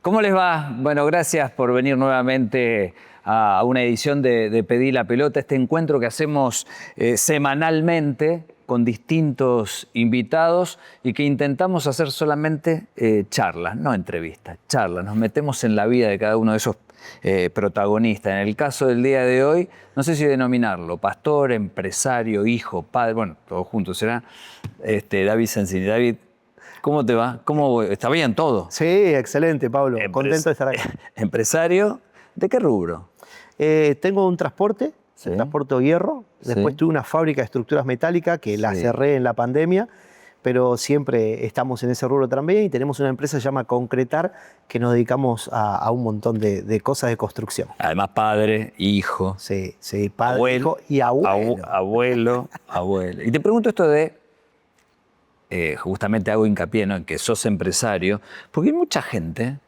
¿Cómo les va? Bueno, gracias por venir nuevamente a una edición de Pedí la Pelota, este encuentro que hacemos semanalmente con distintos invitados y que intentamos hacer solamente charlas, no entrevistas, charlas. Nos metemos en la vida de cada uno de esos protagonistas. En el caso del día de hoy, no sé si denominarlo, pastor, empresario, hijo, padre, bueno, todos juntos será, David Sensini. David, ¿cómo te va? ¿Está bien todo? Sí, excelente, Pablo. Contento de estar aquí. ¿Empresario? ¿De qué rubro? Tengo un transporte, Sí. transporto hierro. Después Sí. tuve una fábrica de estructuras metálicas que la cerré en la pandemia, pero siempre estamos en ese rubro también y tenemos una empresa que se llama Concretar, que nos dedicamos a un montón de cosas de construcción. Además, padre, hijo, Sí, sí, padre, abuelo, hijo y abuelo. abuelo. Y te pregunto esto de, justamente hago hincapié, ¿no?, en que sos empresario, porque hay mucha gente,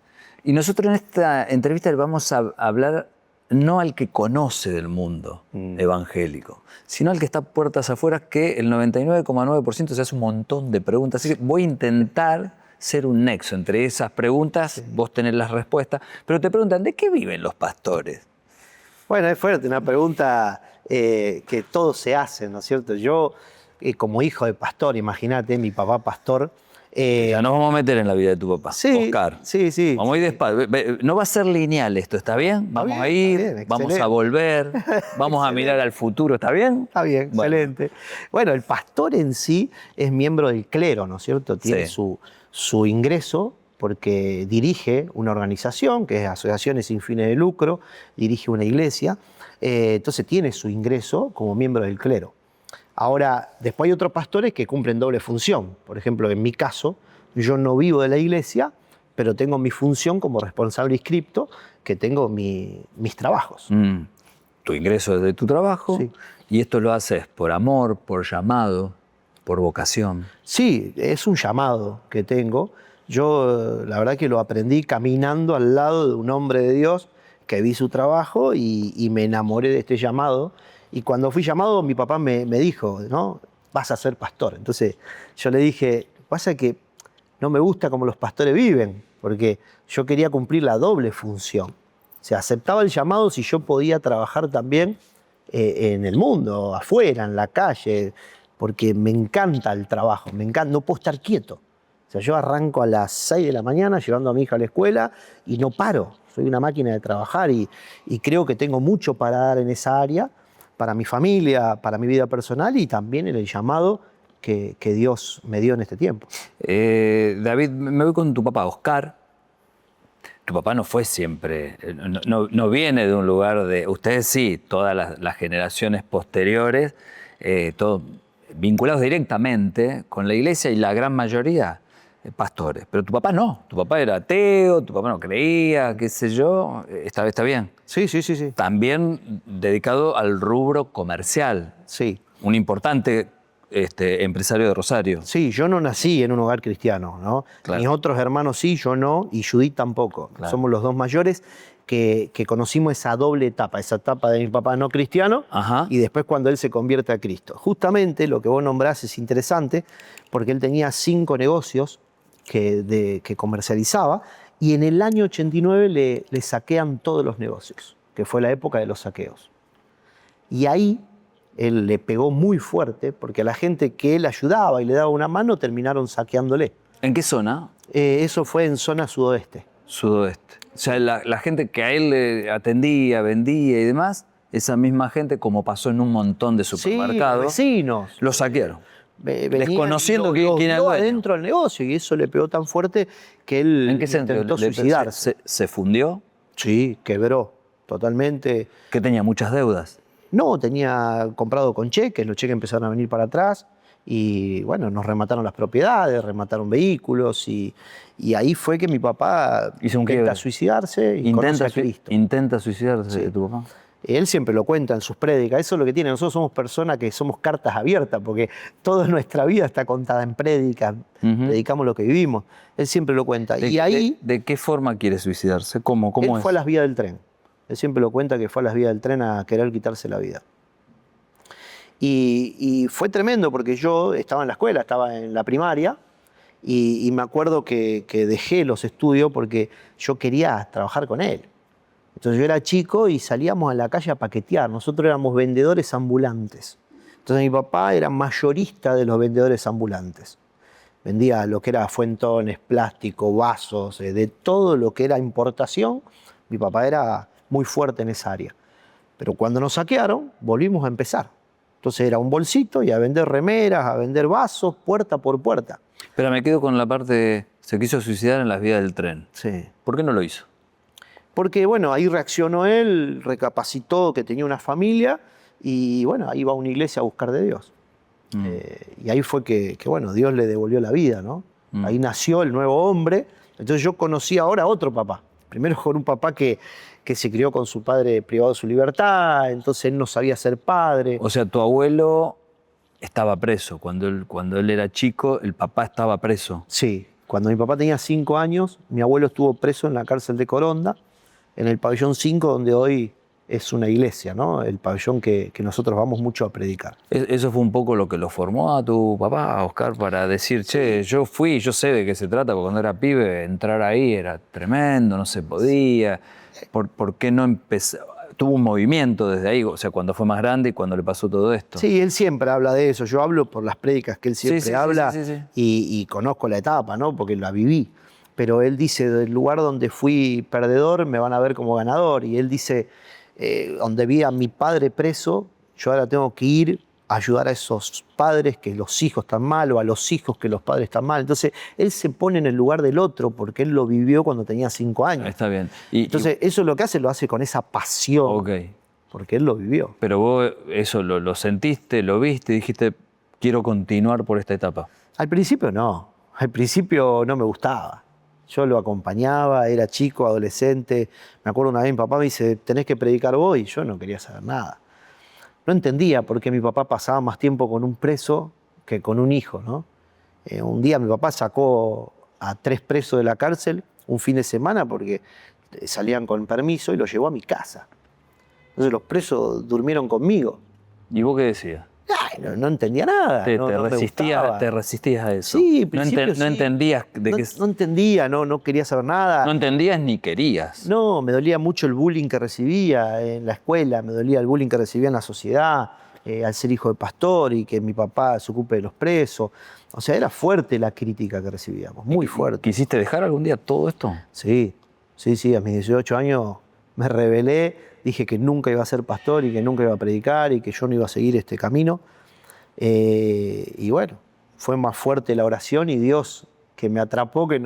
y nosotros en esta entrevista le vamos a hablar no al que conoce del mundo evangélico, sino al que está puertas afuera, que el 99,9% se hace un montón de preguntas. Así que voy a intentar ser un nexo entre esas preguntas, vos tenés las respuestas, pero te preguntan, ¿de qué viven los pastores? Bueno, es fuerte, una pregunta que todos se hacen, ¿no es cierto? Yo, como hijo de pastor, imagínate, mi papá pastor. Ya nos vamos a meter en la vida de tu papá, Sí, Oscar. sí. Vamos a ir despacio. No va a ser lineal esto, ¿está bien? Vamos bien, a ir, está bien, vamos a excelente. volver, vamos a mirar al futuro, ¿está bien? Está bien, Bueno. excelente. Bueno, el pastor en sí es miembro del clero, ¿no es cierto? Tiene Sí. su ingreso porque dirige una organización, que es Asociaciones Sin Fines de Lucro, dirige una iglesia, entonces tiene su ingreso como miembro del clero. Ahora, después hay otros pastores que cumplen doble función. Por ejemplo, en mi caso, yo no vivo de la iglesia, pero tengo mi función como responsable inscripto, que tengo mis trabajos. Tu ingreso es de tu trabajo, Sí. y esto lo haces por amor, por llamado, por vocación. Sí, es un llamado que tengo. Yo, la verdad que lo aprendí caminando al lado de un hombre de Dios que vi su trabajo y me enamoré de este llamado. Y cuando fui llamado, mi papá me dijo, ¿no? Vas a ser pastor. Entonces yo le dije, pasa que no me gusta cómo los pastores viven, porque yo quería cumplir la doble función. O sea, aceptaba el llamado si yo podía trabajar también en el mundo, afuera, en la calle, porque me encanta el trabajo, me encanta, no puedo estar quieto. O sea, yo arranco a las 6 de la mañana llevando a mi hija a la escuela y no paro. Soy una máquina de trabajar y creo que tengo mucho para dar en esa área, para mi familia, para mi vida personal y también en el llamado que Dios me dio en este tiempo. David, me voy con tu papá, Oscar. Tu papá no fue siempre, no viene de un lugar de... Ustedes sí, todas las generaciones posteriores, todos vinculados directamente con la iglesia y la gran mayoría pastores. Pero tu papá no, tu papá era ateo, tu papá no creía, qué sé yo, está bien. Sí. También dedicado al rubro comercial. Sí. Un importante empresario de Rosario. Sí, yo no nací en un hogar cristiano, ¿no? Claro. Mis otros hermanos sí, yo no, y Judith tampoco. Claro. Somos los dos mayores que conocimos esa doble etapa, esa etapa de mi papá no cristiano. Ajá. Y después cuando él se convierte a Cristo. Justamente lo que vos nombrás es interesante porque él tenía 5 negocios que comercializaba y en el año 89 le saquean todos los negocios, que fue la época de los saqueos. Y ahí él le pegó muy fuerte porque a la gente que él ayudaba y le daba una mano terminaron saqueándole. ¿En qué zona? Eso fue en zona sudoeste. Sudoeste. O sea, la gente que a él le atendía, vendía y demás, esa misma gente, como pasó en un montón de supermercados, Sí, vecinos. lo saquearon. Venían Desconociendo y quién era el dio dueño. adentro del negocio y eso le pegó tan fuerte que él ¿En qué sentido? intentó suicidarse. ¿Se fundió? Sí, quebró totalmente. Que tenía muchas deudas. No, tenía comprado con cheques, los cheques empezaron a venir para atrás y bueno, nos remataron las propiedades, remataron vehículos y ahí fue que mi papá Hizo un intenta quiebre. suicidarse y conoce a Cristo. Intenta suicidarse Sí. tu papá. Él siempre lo cuenta en sus prédicas, eso es lo que tiene. Nosotros somos personas que somos cartas abiertas porque toda nuestra vida está contada en prédicas, predicamos lo que vivimos. Él siempre lo cuenta. Y ahí ¿De qué forma quiere suicidarse? ¿Cómo él es? fue a las vías del tren. Él siempre lo cuenta que fue a las vías del tren a querer quitarse la vida. Y fue tremendo porque yo estaba en la escuela, estaba en la primaria Y me acuerdo que dejé los estudios porque yo quería trabajar con él. Entonces yo era chico y salíamos a la calle a paquetear. Nosotros éramos vendedores ambulantes. Entonces mi papá era mayorista de los vendedores ambulantes. Vendía lo que era fuentones, plástico, vasos, de todo lo que era importación. Mi papá era muy fuerte en esa área. Pero cuando nos saquearon, volvimos a empezar. Entonces era un bolsito y a vender remeras, a vender vasos, puerta por puerta. Pero me quedo con la parte de se quiso suicidar en las vías del tren. Sí. ¿Por qué no lo hizo? Porque, bueno, ahí reaccionó él, recapacitó que tenía una familia y, bueno, ahí va a una iglesia a buscar de Dios. Y ahí fue que, bueno, Dios le devolvió la vida, ¿no? Ahí nació el nuevo hombre. Entonces yo conocí ahora a otro papá. Primero con un papá que se crió con su padre privado de su libertad, entonces él no sabía ser padre. O sea, tu abuelo estaba preso. Cuando él era chico, el papá estaba preso. Sí, cuando mi papá tenía 5 años, mi abuelo estuvo preso en la cárcel de Coronda, en el pabellón 5, donde hoy es una iglesia, ¿no? El pabellón que nosotros vamos mucho a predicar. ¿Eso fue un poco lo que lo formó a tu papá, Oscar, para decir, che, yo sé de qué se trata, porque cuando era pibe entrar ahí era tremendo, no se podía? ¿Por qué no empezó? Tuvo un movimiento desde ahí, o sea, cuando fue más grande y cuando le pasó todo esto. Sí, él siempre habla de eso. Yo hablo por las prédicas que él siempre habla sí. Y conozco la etapa, ¿no? Porque la viví. Pero él dice, del lugar donde fui perdedor me van a ver como ganador. Y él dice, donde vi a mi padre preso, yo ahora tengo que ir a ayudar a esos padres que los hijos están mal o a los hijos que los padres están mal. Entonces, él se pone en el lugar del otro porque él lo vivió cuando tenía 5 años. Está bien. Entonces, eso es lo hace con esa pasión. Ok. Porque él lo vivió. Pero vos eso lo sentiste, lo viste y dijiste, quiero continuar por esta etapa. Al principio no. Al principio no me gustaba. Yo lo acompañaba, era chico, adolescente. Me acuerdo una vez mi papá me dice, tenés que predicar vos, y yo no quería saber nada. No entendía por qué mi papá pasaba más tiempo con un preso que con un hijo, ¿no? Un día mi papá sacó a 3 presos de la cárcel un fin de semana porque salían con permiso y los llevó a mi casa. Entonces los presos durmieron conmigo. ¿Y vos qué decías? Ay, no entendía nada. Te me gustaba. resistías a eso. Sí, no sí. entendías de qué. No entendía, no quería saber nada. No entendías ni querías. No, me dolía mucho el bullying que recibía en la escuela, me dolía el bullying que recibía en la sociedad, al ser hijo de pastor y que mi papá se ocupe de los presos. O sea, era fuerte la crítica que recibíamos, muy fuerte. ¿Quisiste dejar algún día todo esto? Sí, a mis 18 años me rebelé, dije que nunca iba a ser pastor y que nunca iba a predicar y que yo no iba a seguir este camino. Y bueno, fue más fuerte la oración y Dios que me atrapó que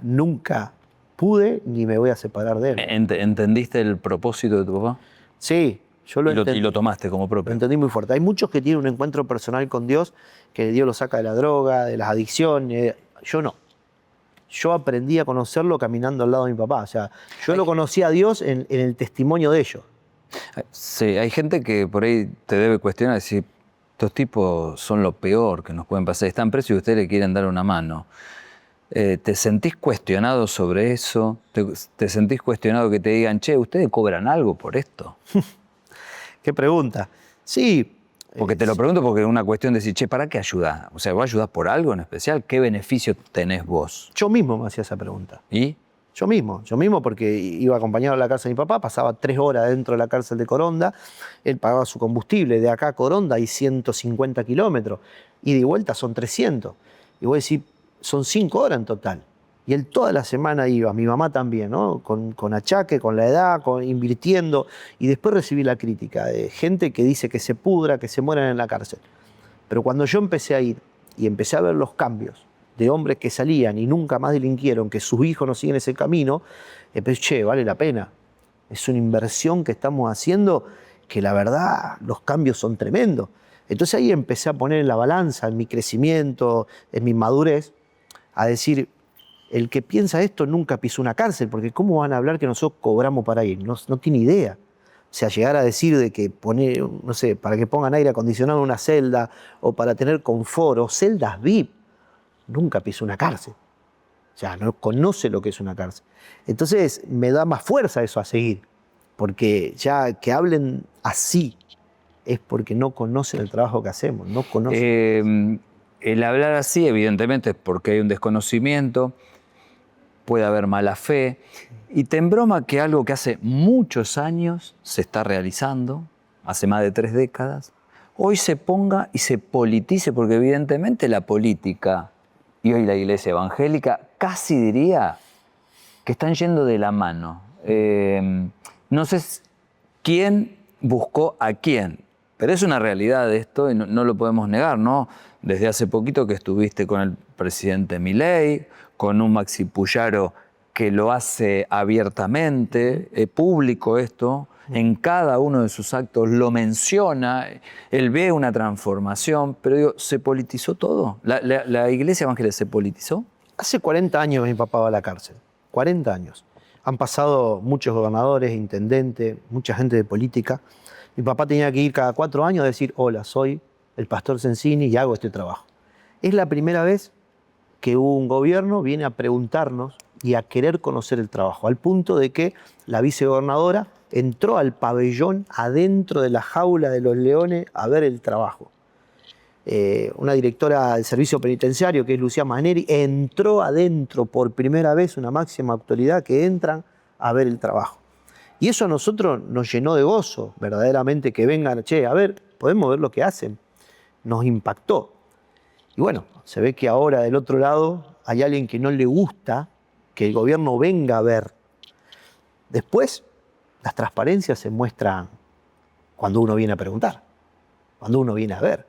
nunca pude ni me voy a separar de él. ¿Entendiste el propósito de tu papá? Sí, yo lo entendí. Y lo tomaste como propio. Lo entendí muy fuerte. Hay muchos que tienen un encuentro personal con Dios, que Dios los saca de la droga, de las adicciones. Yo no. Yo aprendí a conocerlo caminando al lado de mi papá. O sea, yo lo conocí a Dios en el testimonio de ellos. Sí, hay gente que por ahí te debe cuestionar, decir, estos tipos son lo peor que nos pueden pasar. Están presos y ustedes le quieren dar una mano. ¿Te sentís cuestionado sobre eso? ¿Te sentís cuestionado que te digan, che, ¿ustedes cobran algo por esto? ¿Qué pregunta? Sí. Porque te lo pregunto porque es una cuestión de decir, che, ¿para qué ayudás? O sea, ¿vos ayudás por algo en especial? ¿Qué beneficio tenés vos? Yo mismo me hacía esa pregunta. ¿Y? Yo mismo porque iba acompañado a la casa de mi papá, pasaba 3 horas dentro de la cárcel de Coronda, él pagaba su combustible, de acá a Coronda hay 150 kilómetros, y de vuelta son 300. Y vos decís, son 5 horas en total. Y él toda la semana iba, mi mamá también, ¿no? Con achaque, con la edad, invirtiendo. Y después recibí la crítica de gente que dice que se pudra, que se mueran en la cárcel. Pero cuando yo empecé a ir y empecé a ver los cambios de hombres que salían y nunca más delinquieron, que sus hijos no siguen ese camino, empecé, che, vale la pena. Es una inversión que estamos haciendo que la verdad los cambios son tremendos. Entonces ahí empecé a poner en la balanza, en mi crecimiento, en mi madurez, a decir, el que piensa esto nunca pisó una cárcel, porque ¿cómo van a hablar que nosotros cobramos para ir? No tiene idea. O sea, llegar a decir de que poner, no sé, para que pongan aire acondicionado en una celda o para tener confort o celdas VIP, nunca pisó una cárcel. O sea, no conoce lo que es una cárcel. Entonces me da más fuerza eso a seguir, porque ya que hablen así es porque no conocen el trabajo que hacemos, no conocen. el hablar así, evidentemente, es porque hay un desconocimiento, puede haber mala fe, y te embroma que algo que hace muchos años se está realizando, hace más de 3 décadas, hoy se ponga y se politice, porque evidentemente la política y hoy la iglesia evangélica, casi diría que están yendo de la mano. No sé quién buscó a quién, pero es una realidad esto y no lo podemos negar, ¿no? Desde hace poquito que estuviste con el presidente Milei, con un Maxi Puyaro que lo hace abiertamente, público esto, en cada uno de sus actos lo menciona, él ve una transformación, pero digo, ¿se politizó todo? ¿La iglesia evangélica se politizó? Hace 40 años mi papá va a la cárcel, 40 años. Han pasado muchos gobernadores, intendentes, mucha gente de política. Mi papá tenía que ir cada 4 años a decir, hola, soy el pastor Sensini y hago este trabajo. Es la primera vez que un gobierno viene a preguntarnos y a querer conocer el trabajo, al punto de que la vicegobernadora entró al pabellón adentro de la jaula de los leones a ver el trabajo. Una directora del servicio penitenciario, que es Lucía Maneri, entró adentro por primera vez, una máxima autoridad, que entran a ver el trabajo. Y eso a nosotros nos llenó de gozo, verdaderamente, que vengan, che, a ver, podemos ver lo que hacen. Nos impactó. Y bueno, se ve que ahora del otro lado hay alguien que no le gusta que el gobierno venga a ver. Después, las transparencias se muestran cuando uno viene a preguntar, cuando uno viene a ver.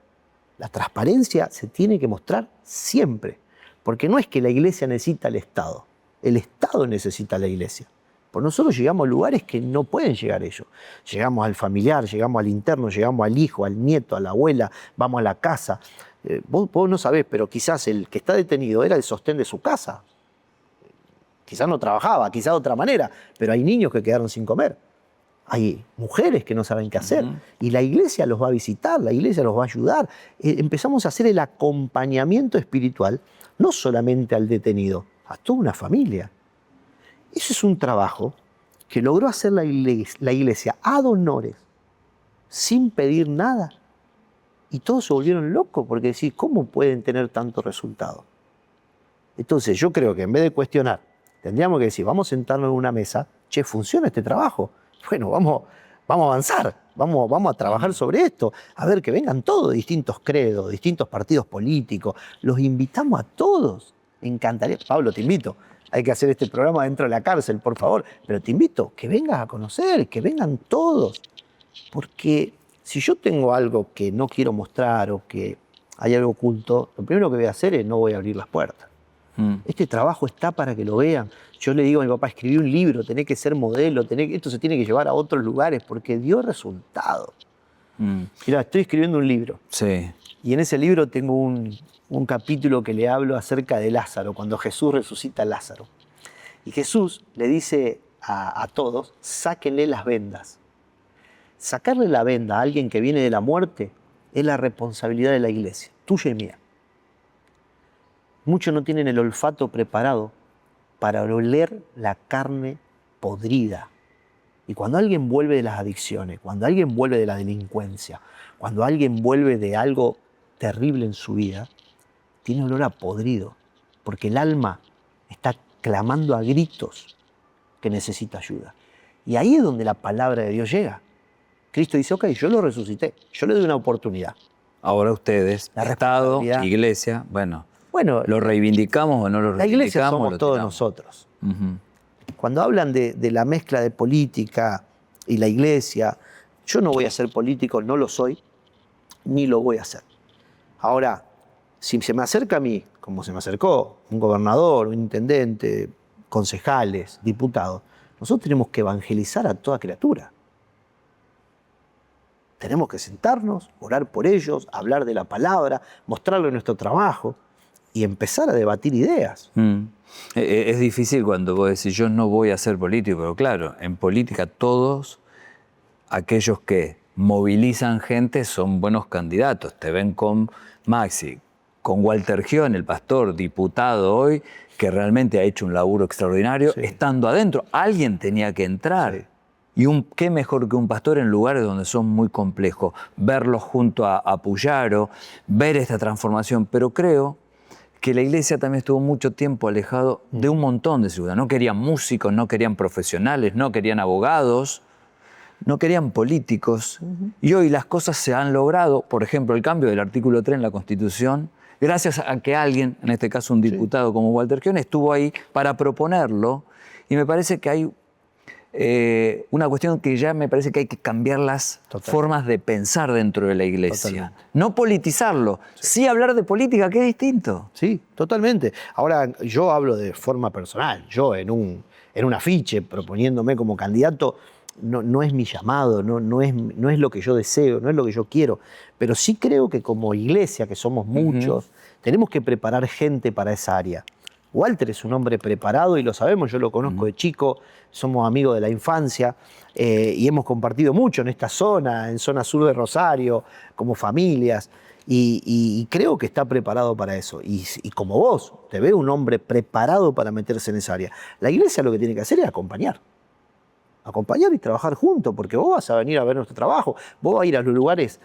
La transparencia se tiene que mostrar siempre, porque no es que la iglesia necesita al Estado, el Estado necesita a la iglesia. Por nosotros llegamos a lugares que no pueden llegar ellos. Llegamos al familiar, llegamos al interno, llegamos al hijo, al nieto, a la abuela, vamos a la casa. Vos no sabés, pero quizás el que está detenido era el sostén de su casa. Quizás no trabajaba, quizás de otra manera, pero hay niños que quedaron sin comer. Hay mujeres que no saben qué hacer. Y la iglesia los va a visitar, la iglesia los va a ayudar. Empezamos a hacer el acompañamiento espiritual, no solamente al detenido, a toda una familia. Ese es un trabajo que logró hacer la iglesia ad honores, sin pedir nada. Y todos se volvieron locos porque decís, ¿cómo pueden tener tanto resultado? Entonces yo creo que en vez de cuestionar, tendríamos que decir, vamos a sentarnos en una mesa, che, ¿funciona este trabajo? Bueno, vamos a avanzar, vamos a trabajar sobre esto, a ver que vengan todos, distintos credos, distintos partidos políticos, los invitamos a todos. Me encantaría, Pablo, te invito, hay que hacer este programa dentro de la cárcel, por favor, pero te invito, que vengas a conocer, que vengan todos, porque si yo tengo algo que no quiero mostrar o que hay algo oculto, lo primero que voy a hacer es no voy a abrir las puertas. Este trabajo está para que lo vean. Yo le digo a mi papá, escribí un libro, tenés que ser modelo, esto se tiene que llevar a otros lugares porque dio resultado. Mirá, estoy escribiendo un libro. Sí. Y en ese libro tengo un capítulo que le hablo acerca de Lázaro, cuando Jesús resucita a Lázaro. Y Jesús le dice a todos, sáquenle las vendas. Sacarle la venda a alguien que viene de la muerte es la responsabilidad de la iglesia, tuya y mía. Muchos no tienen el olfato preparado para oler la carne podrida. Y cuando alguien vuelve de las adicciones, cuando alguien vuelve de la delincuencia, cuando alguien vuelve de algo terrible en su vida, tiene olor a podrido, porque el alma está clamando a gritos que necesita ayuda. Y ahí es donde la palabra de Dios llega. Cristo dice, ok, yo lo resucité, yo le doy una oportunidad. Ahora ustedes, Estado, iglesia, bueno, ¿lo reivindicamos o no lo reivindicamos? La iglesia somos todos nosotros. Cuando hablan de la mezcla de política y la iglesia, yo no voy a ser político, no lo soy, ni lo voy a hacer. Ahora, si se me acerca a mí, como se me acercó un gobernador, un intendente, concejales, diputados, nosotros tenemos que evangelizar a toda criatura. Tenemos que sentarnos, orar por ellos, hablar de la palabra, mostrarles nuestro trabajo y empezar a debatir ideas. Es difícil cuando vos decís, yo no voy a ser político, pero claro, en política todos aquellos que movilizan gente son buenos candidatos. Te ven con Maxi, con Walter Gion, el pastor, diputado hoy, que realmente ha hecho un laburo extraordinario, estando adentro. Alguien tenía que entrar. Y qué mejor que un pastor en lugares donde son muy complejos. Verlos junto a Puyaro, ver esta transformación. Pero creo que la iglesia también estuvo mucho tiempo alejado de un montón de ciudades. No querían músicos, no querían profesionales, no querían abogados, no querían políticos. Y hoy las cosas se han logrado. Por ejemplo, el cambio del artículo 3 en la Constitución, gracias a que alguien, en este caso un diputado como Walter Schiavone, estuvo ahí para proponerlo. Y me parece que hay una cuestión que ya me parece que hay que cambiar las formas de pensar dentro de la iglesia. Totalmente. No politizarlo, sí hablar de política, que es distinto. Sí, totalmente. Ahora, yo hablo de forma personal. Yo en un afiche proponiéndome como candidato, no es mi llamado, no es lo que yo deseo, no es lo que yo quiero. Pero sí creo que como iglesia, que somos muchos, tenemos que preparar gente para esa área. Walter es un hombre preparado y lo sabemos, yo lo conozco de chico, somos amigos de la infancia y hemos compartido mucho en esta zona, en zona sur de Rosario, como familias, y creo que está preparado para eso. Y como vos, te veo un hombre preparado para meterse en esa área. La iglesia lo que tiene que hacer es acompañar y trabajar juntos, porque vos vas a venir a ver nuestro trabajo, vos vas a ir a los lugares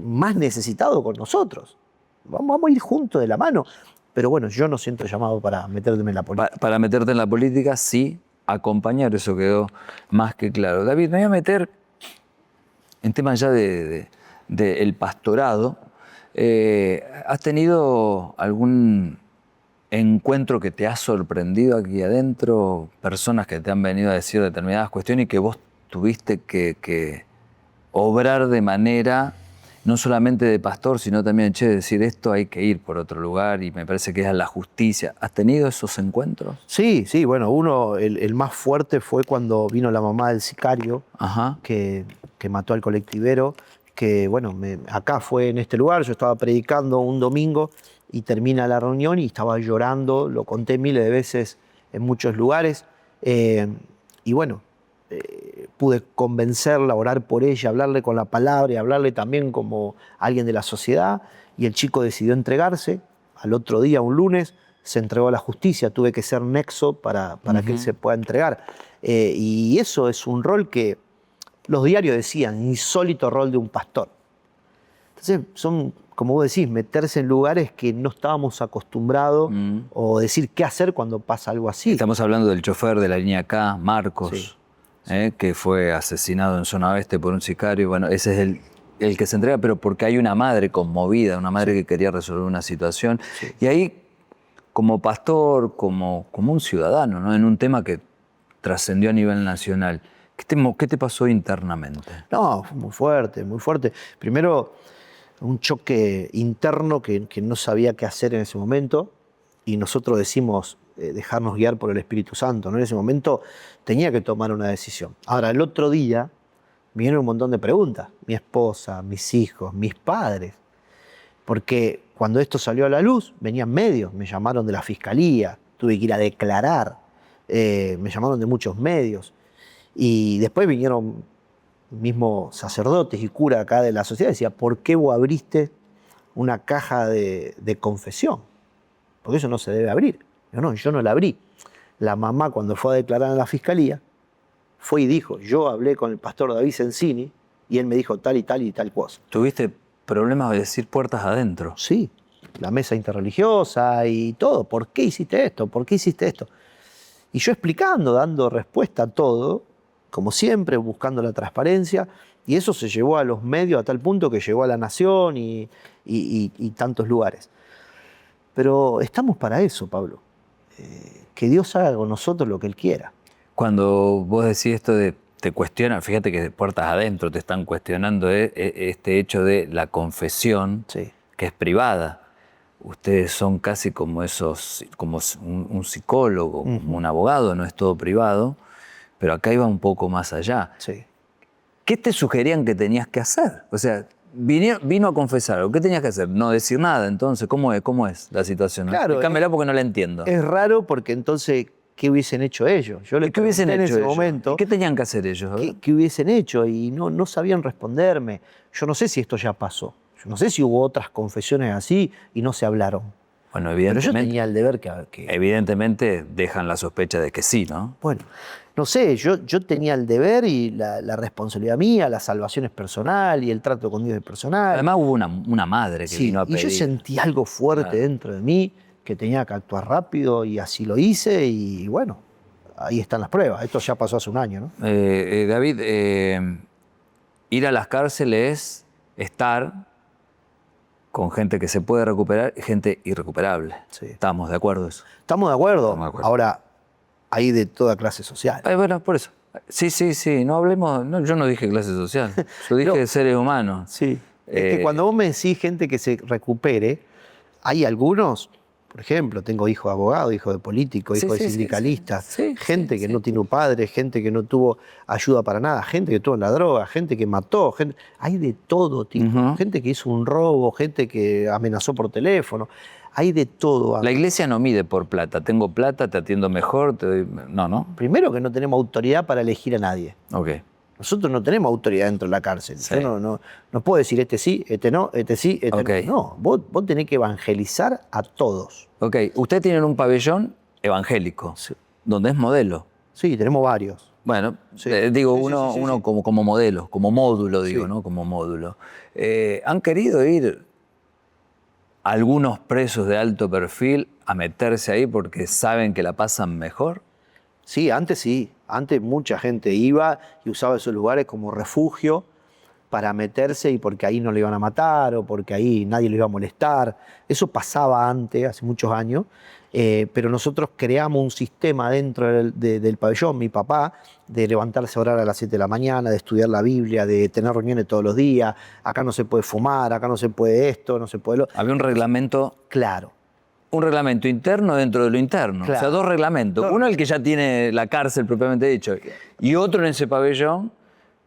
más necesitados con nosotros. Vamos a ir juntos de la mano. Pero bueno, yo no siento llamado para meterme en la política. Para meterte en la política, sí, acompañar, eso quedó más que claro. David, me voy a meter en temas ya del pastorado. ¿Has tenido algún encuentro que te ha sorprendido aquí adentro? Personas que te han venido a decir determinadas cuestiones y que vos tuviste que obrar de manera no solamente de pastor, sino también, decir esto hay que ir por otro lugar y me parece que es a la justicia. ¿Has tenido esos encuentros? Sí, bueno, el más fuerte fue cuando vino la mamá del sicario que mató al colectivero, que bueno, acá fue en este lugar, yo estaba predicando un domingo y termina la reunión y estaba llorando, lo conté miles de veces en muchos lugares, y bueno, pude convencerla, orar por ella, hablarle con la palabra y hablarle también como alguien de la sociedad, y el chico decidió entregarse. Al otro día, un lunes, se entregó a la justicia, tuve que ser nexo para que él se pueda entregar. Y eso es un rol que los diarios decían, insólito rol de un pastor. Entonces son, como vos decís, meterse en lugares que no estábamos acostumbrados o decir qué hacer cuando pasa algo así. Estamos hablando del chofer de la línea K, Marcos, que fue asesinado en zona oeste por un sicario. Bueno, ese es el que se entrega, pero porque hay una madre conmovida, una madre que quería resolver una situación. Y ahí, como pastor, como un ciudadano, ¿no? En un tema que trascendió a nivel nacional, ¿qué te pasó internamente? No, fue muy fuerte, muy fuerte. Primero, un choque interno que no sabía qué hacer en ese momento, y nosotros decimos dejarnos guiar por el Espíritu Santo, ¿no? En ese momento tenía que tomar una decisión. Ahora, el otro día vinieron un montón de preguntas, mi esposa, mis hijos, mis padres, porque cuando esto salió a la luz, venían medios, me llamaron de la fiscalía, tuve que ir a declarar, me llamaron de muchos medios, y después vinieron mismos sacerdotes y curas acá de la sociedad, decía, ¿por qué vos abriste una caja de confesión? Porque eso no se debe abrir. Yo no la abrí. La mamá, cuando fue a declarar en la fiscalía, fue y dijo, yo hablé con el pastor David Sensini y él me dijo tal y tal y tal cosa. ¿Tuviste problemas de decir puertas adentro? Sí, la mesa interreligiosa y todo. ¿Por qué hiciste esto? ¿Por qué hiciste esto? Y yo explicando, dando respuesta a todo, como siempre, buscando la transparencia, y eso se llevó a los medios a tal punto que llegó a La Nación y tantos lugares. Pero estamos para eso, Pablo. Que Dios haga con nosotros lo que Él quiera. Cuando vos decís esto te cuestionan, fíjate que de puertas adentro te están cuestionando este hecho de la confesión, que es privada. Ustedes son casi como como un psicólogo, como un abogado, no es todo privado, pero acá iba un poco más allá. ¿Qué te sugerían que tenías que hacer? O sea, vino a confesar algo. ¿Qué tenías que hacer? No decir nada, entonces. ¿Cómo es la situación? Claro, explícamela porque no la entiendo. Es raro porque entonces, ¿qué hubiesen hecho ellos? Yo les ¿Qué hubiesen hecho en ese ellos? momento. ¿Y qué tenían que hacer ellos? ¿Qué hubiesen hecho? Y no sabían responderme. Yo no sé si esto ya pasó. Yo no sé si hubo otras confesiones así y no se hablaron. Bueno, Pero yo evidentemente, tenía el deber que evidentemente dejan la sospecha de que sí, ¿no? bueno, no sé, yo tenía el deber y la responsabilidad mía, la salvación es personal y el trato con Dios es personal. Además hubo una madre que Sí, vino a y yo pedir. sentí algo fuerte Claro. dentro de mí, que tenía que actuar rápido y así lo hice y bueno, ahí están las pruebas. Esto ya pasó hace un año, ¿no? David, ir a las cárceles es estar con gente que se puede recuperar y gente irrecuperable. Sí. ¿Estamos de acuerdo en eso? Estamos de acuerdo. Estamos de acuerdo. Ahora, hay de toda clase social. Bueno, por eso. Sí, no hablemos, no, yo no dije clase social, yo dije No. seres humanos. Sí. Es que cuando vos me decís gente que se recupere, hay algunos, por ejemplo, tengo hijo de abogado, hijo de político, Sí, hijo de sí, sí, sindicalista, sí, gente que sí. no tiene un padre, gente que no tuvo ayuda para nada, gente que tuvo en la droga, gente que mató, gente, hay de todo tipo, Ujú. gente que hizo un robo, gente que amenazó por teléfono, hay de todo. La iglesia no mide por plata. Tengo plata, te atiendo mejor, te doy... No. Primero que no tenemos autoridad para elegir a nadie. Ok. Nosotros no tenemos autoridad dentro de la cárcel. Sí. Yo no puedo decir este sí, este no, este sí, este Ok. no. Vos tenés que evangelizar a todos. Ok, ustedes tienen un pabellón evangélico, Sí. donde es modelo. Sí, tenemos varios. Bueno, Sí. digo, Sí, sí, uno, sí, sí, uno sí. como modelo, como módulo, digo, Sí. ¿no? Como módulo. ¿Han querido ir algunos presos de alto perfil a meterse ahí porque saben que la pasan mejor? Sí, antes sí. Antes mucha gente iba y usaba esos lugares como refugio para meterse y porque ahí no le iban a matar o porque ahí nadie le iba a molestar. Eso pasaba antes, hace muchos años, pero nosotros creamos un sistema dentro del pabellón, mi papá, de levantarse a orar a las 7 de la mañana, de estudiar la Biblia, de tener reuniones todos los días. Acá no se puede fumar, acá no se puede esto, no se puede lo... Había un reglamento interno dentro de lo interno. O sea, Claro. dos reglamentos. Uno el que ya tiene la cárcel propiamente dicho, y otro en ese pabellón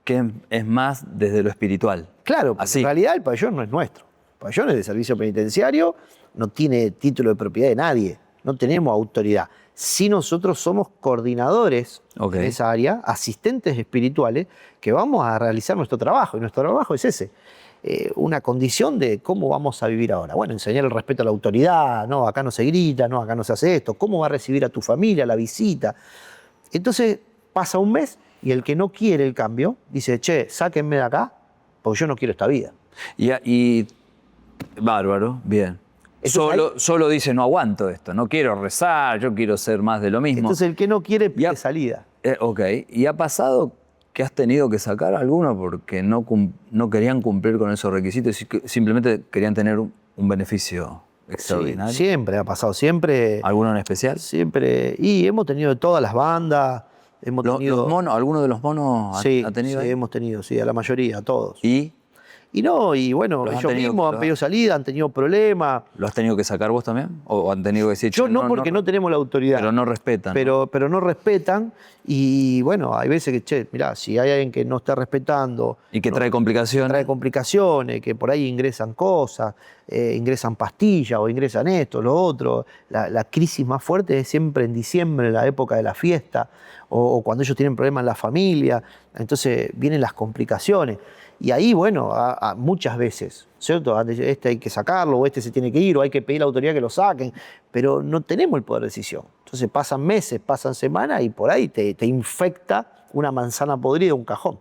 que es más desde lo espiritual. Claro, porque Así. en realidad el pabellón no es nuestro. El pabellón es de servicio penitenciario, no tiene título de propiedad de nadie, no tenemos autoridad. Sí, nosotros somos coordinadores Ok. en esa área, asistentes espirituales, que vamos a realizar nuestro trabajo, y nuestro trabajo es ese. Una condición de cómo vamos a vivir ahora. Bueno, enseñar el respeto a la autoridad, no, acá no se grita, no, acá no se hace esto, cómo va a recibir a tu familia, la visita. Entonces pasa un mes y el que no quiere el cambio dice, che, sáquenme de acá, porque yo no quiero esta vida. Y bárbaro, bien. Entonces, Solo dice, no aguanto esto, no quiero rezar, yo quiero ser más de lo mismo. Entonces el que no quiere pide Ya. salida. Ok, ¿y ha pasado que has tenido que sacar a alguno porque no querían cumplir con esos requisitos y simplemente querían tener un beneficio extraordinario? Sí, siempre ha pasado, siempre. ¿Alguno en especial? Siempre. Y hemos tenido de todas las bandas. Hemos tenido. ¿Los monos? ¿Alguno de los monos Sí, ha tenido sí, ahí? hemos tenido, sí, a la mayoría, a todos. ¿Y Y no, y bueno, ¿Los han ellos tenido- mismos han los- pedido salida, han tenido problemas. lo has tenido que sacar vos también? ¿O han tenido que decir, Yo "Che, no, porque no tenemos la autoridad. pero no respetan? Pero no respetan. Y bueno, hay veces que, che, mirá, si hay alguien que no está respetando. ¿Y que no- trae complicaciones? Trae complicaciones, que por ahí ingresan cosas, ingresan pastillas o ingresan esto, lo otro. La crisis más fuerte es siempre en diciembre, en la época de la fiesta, o cuando ellos tienen problemas en la familia. Entonces vienen las complicaciones. Y ahí, bueno, muchas veces, ¿cierto? Este hay que sacarlo, o este se tiene que ir, o hay que pedir a la autoridad que lo saquen, pero no tenemos el poder de decisión. Entonces pasan meses, pasan semanas y por ahí te infecta una manzana podrida, un cajón.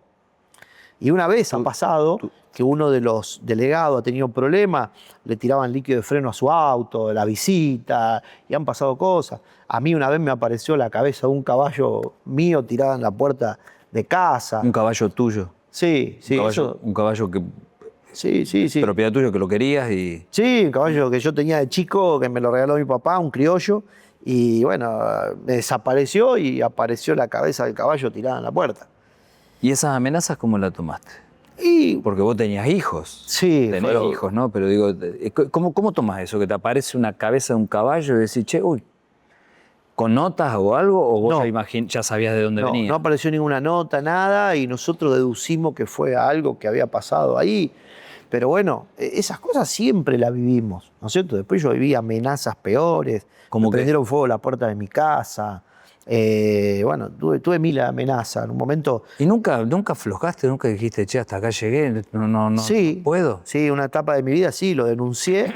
Y una vez ha pasado que uno de los delegados ha tenido problemas, le tiraban líquido de freno a su auto, la visita, y han pasado cosas. A mí una vez me apareció la cabeza de un caballo mío tirada en la puerta de casa. ¿Un caballo tuyo? Sí, sí, eso. Un caballo que Sí. propiedad tuyo que lo querías y... Sí, un caballo que yo tenía de chico, que me lo regaló mi papá, un criollo, y bueno, me desapareció y apareció la cabeza del caballo tirada en la puerta. ¿Y esas amenazas cómo las tomaste? Y Porque vos tenías hijos. sí, Tenés hijos, ¿no? Pero digo, ¿cómo tomas eso? Que te aparece una cabeza de un caballo y decís, che, uy, ¿con notas o algo? ¿O vos No. ya sabías de dónde no, venía? no apareció ninguna nota, nada, y nosotros deducimos que fue algo que había pasado ahí. Pero bueno, esas cosas siempre las vivimos, ¿no es cierto? Después yo viví amenazas peores, ¿Cómo me qué? prendieron fuego la puerta de mi casa. Bueno, tuve miles de amenazas. En un momento, ¿Y nunca aflojaste? ¿Nunca dijiste, che, hasta acá llegué? No sí, puedo? sí, una etapa de mi vida sí, lo denuncié.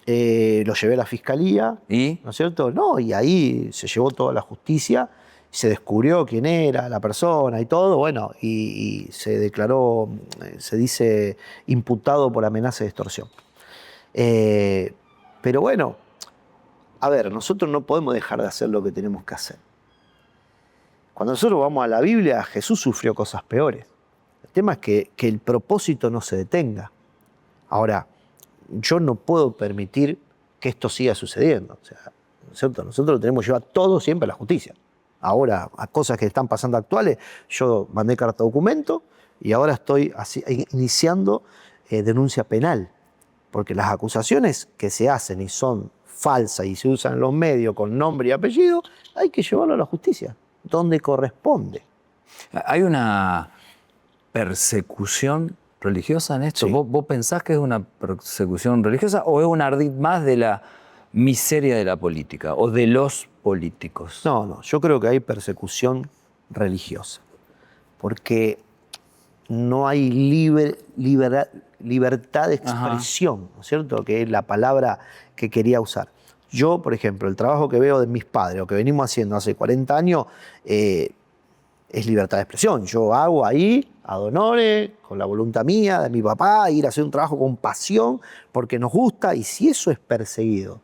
Lo llevé a la fiscalía, ¿Y? ¿no es cierto? No, y ahí se llevó toda la justicia, se descubrió quién era la persona y todo, bueno, y se declaró, se dice, imputado por amenaza de extorsión. Pero bueno, a ver, nosotros no podemos dejar de hacer lo que tenemos que hacer. Cuando nosotros vamos a la Biblia, Jesús sufrió cosas peores. El tema es que el propósito no se detenga. Ahora, yo no puedo permitir que esto siga sucediendo. O sea, ¿no es cierto? Nosotros lo tenemos que llevar todo siempre a la justicia. Ahora, a cosas que están pasando actuales, yo mandé carta documento y ahora estoy iniciando denuncia penal. Porque las acusaciones que se hacen y son falsas y se usan en los medios con nombre y apellido, hay que llevarlo a la justicia, donde corresponde. ¿Hay una persecución religiosa en esto? Sí. ¿Vos pensás que es una persecución religiosa o es un ardid más de la miseria de la política o de los políticos? No, yo creo que hay persecución religiosa, porque no hay libertad de expresión, ¿no es cierto? Que es la palabra que quería usar. Yo, por ejemplo, el trabajo que veo de mis padres o que venimos haciendo hace 40 años es libertad de expresión. Yo hago ahí, ad honorem, con la voluntad mía, de mi papá, ir a hacer un trabajo con pasión porque nos gusta, y si eso es perseguido,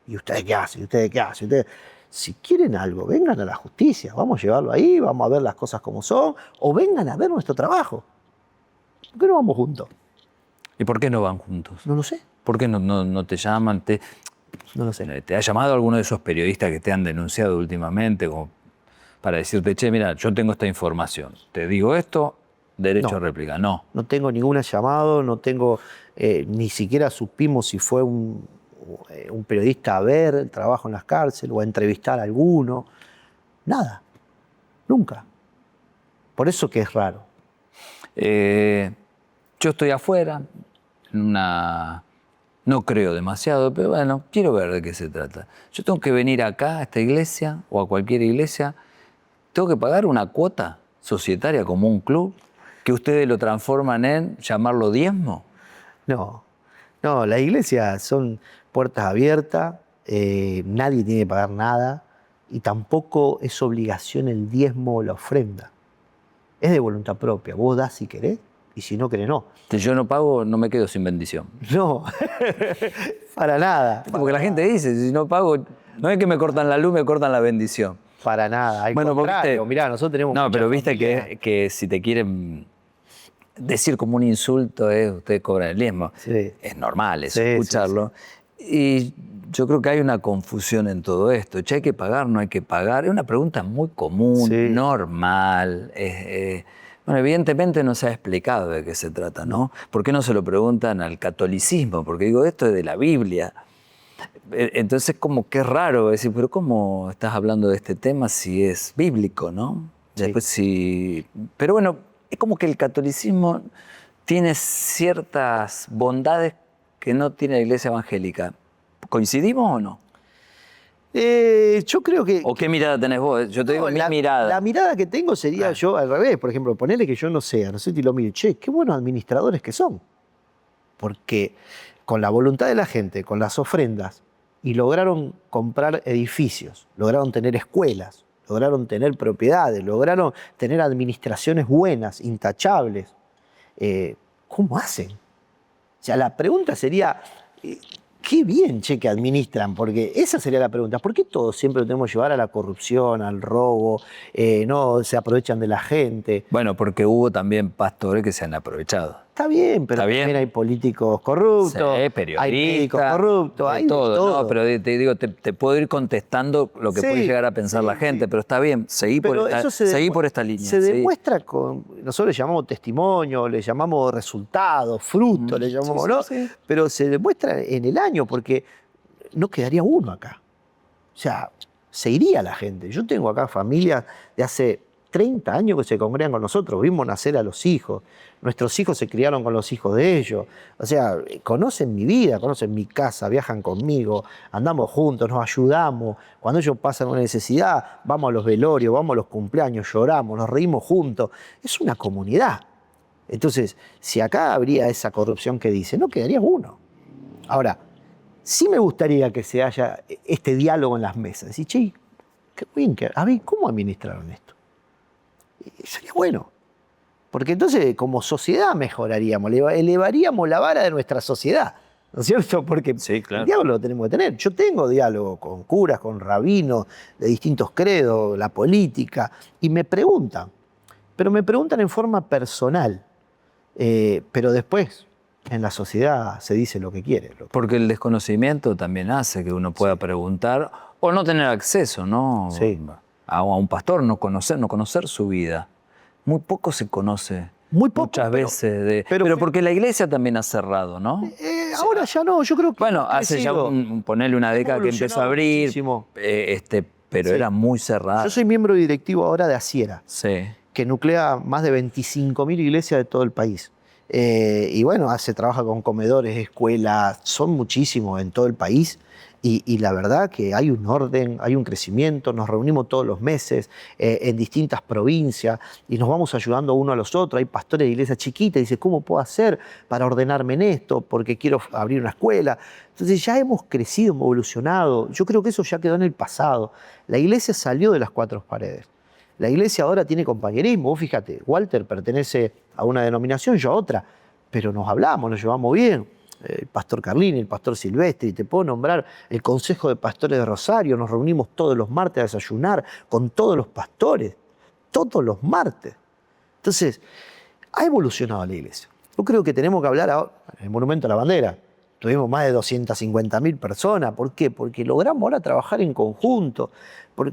¿y ustedes qué hacen? ¿Y ustedes qué hacen? ¿Ustedes? Si quieren algo, vengan a la justicia, vamos a llevarlo ahí, vamos a ver las cosas como son, o vengan a ver nuestro trabajo. ¿Por qué no vamos juntos? ¿Y por qué no van juntos? No lo sé. ¿Por qué no te llaman? No lo sé. ¿Te ha llamado alguno de esos periodistas que te han denunciado últimamente como para decirte, che, mira, yo tengo esta información, te digo esto, derecho a réplica? No. No tengo ningún llamado, no tengo, ni siquiera supimos si fue un periodista a ver el trabajo en las cárceles o a entrevistar a alguno. Nada. Nunca. Por eso que es raro. Yo estoy afuera, no creo demasiado, pero bueno, quiero ver de qué se trata. Yo tengo que venir acá a esta iglesia o a cualquier iglesia, tengo que pagar una cuota societaria como un club, que ustedes lo transforman en llamarlo diezmo. No, las iglesias son puertas abiertas, nadie tiene que pagar nada y tampoco es obligación el diezmo o la ofrenda. Es de voluntad propia, vos das si querés y si no querés no. Si yo no pago, no me quedo sin bendición. No, para nada. Porque la gente dice, si no pago, no es que me cortan la luz, me cortan la bendición. Para nada, al contrario, mirá, nosotros tenemos No, pero viste familia. que si te quieren decir como un insulto ustedes cobran el diezmo. Sí. Es normal eso, Sí, escucharlo. sí. Y yo creo que hay una confusión en todo esto. Che, ¿hay que pagar? ¿No hay que pagar? Es una pregunta muy común, Sí. normal. Bueno, evidentemente no se ha explicado de qué se trata, ¿no? ¿Por qué no se lo preguntan al catolicismo? Porque digo, esto es de la Biblia. Entonces, como que es raro decir, pero ¿cómo estás hablando de este tema si es bíblico, no? Sí. Después sí. Pero bueno, es como que el catolicismo tiene ciertas bondades que no tiene la iglesia evangélica. ¿Coincidimos o no? Yo creo que... ¿O qué mirada tenés vos? Yo te digo mi la mirada. La mirada que tengo sería yo al revés. Por ejemplo, ponerle que yo no sé y lo miro. Che, qué buenos administradores que son. Porque con la voluntad de la gente, con las ofrendas, y lograron comprar edificios, lograron tener escuelas, lograron tener propiedades, lograron tener administraciones buenas, intachables. ¿Cómo hacen? O sea, la pregunta sería... Qué bien, che, que administran, porque esa sería la pregunta. ¿Por qué todos siempre lo tenemos que llevar a la corrupción, al robo, no se aprovechan de la gente? Bueno, porque hubo también pastores que se han aprovechado. Está bien, pero Está bien. también hay políticos corruptos, Sí, periodistas, hay médicos corruptos, hay de todo. No, pero te digo, te puedo ir contestando lo que Sí, puede llegar a pensar sí, la gente, sí. pero está bien, seguí por esta línea. Se seguí. demuestra con, nosotros le llamamos testimonio, le llamamos resultados, frutos, le llamamos, sí, ¿no? sí. Pero se demuestra en el año, porque no quedaría uno acá. O sea, se iría la gente. Yo tengo acá familias de hace 30 años que se congregan con nosotros, vimos nacer a los hijos, nuestros hijos se criaron con los hijos de ellos, o sea, conocen mi vida, conocen mi casa, viajan conmigo, andamos juntos, nos ayudamos, cuando ellos pasan una necesidad, vamos a los velorios, vamos a los cumpleaños, lloramos, nos reímos juntos, es una comunidad. Entonces, si acá habría esa corrupción que dice, no quedaría uno. Ahora, sí me gustaría que se haya este diálogo en las mesas. Decir, che, qué bien, a ver, ¿cómo administraron esto? Sería bueno. Porque entonces, como sociedad, mejoraríamos, elevaríamos la vara de nuestra sociedad. ¿No es cierto? Porque Sí, claro. el diálogo lo tenemos que tener. Yo tengo diálogo con curas, con rabinos de distintos credos, la política, y me preguntan, pero me preguntan en forma personal. Pero después, en la sociedad se dice lo que quiere. Porque el desconocimiento también hace que uno pueda preguntar o no tener acceso, ¿no? Sí. A un pastor, no conocer su vida. Muy poco se conoce. Muy poco, Muchas veces. Pero porque la iglesia también ha cerrado, ¿no? Ahora ya no, yo creo que... Bueno, ha hace ya crecido. ponerle una década que empezó a abrir, Muchísimo. pero Sí. era muy cerrada. Yo soy miembro directivo ahora de Asiera, Sí. que nuclea más de 25.000 iglesias de todo el país. Y bueno, trabaja con comedores, escuelas, son muchísimos en todo el país. Y la verdad que hay un orden, hay un crecimiento, nos reunimos todos los meses en distintas provincias y nos vamos ayudando uno a los otros. Hay pastores de iglesias chiquitas y dicen, ¿cómo puedo hacer para ordenarme en esto? Porque quiero abrir una escuela. Entonces ya hemos crecido, hemos evolucionado. Yo creo que eso ya quedó en el pasado. La iglesia salió de las cuatro paredes. La iglesia ahora tiene compañerismo. Vos fíjate, Walter pertenece a una denominación, yo a otra, pero nos hablamos, nos llevamos bien. El pastor Carlini, el pastor Silvestri, te puedo nombrar el Consejo de Pastores de Rosario, nos reunimos todos los martes a desayunar con todos los pastores, todos los martes. Entonces, ha evolucionado la iglesia. Yo creo que tenemos que hablar ahora, en el Monumento a la Bandera, tuvimos más de 250.000 personas. ¿Por qué? Porque logramos ahora trabajar en conjunto,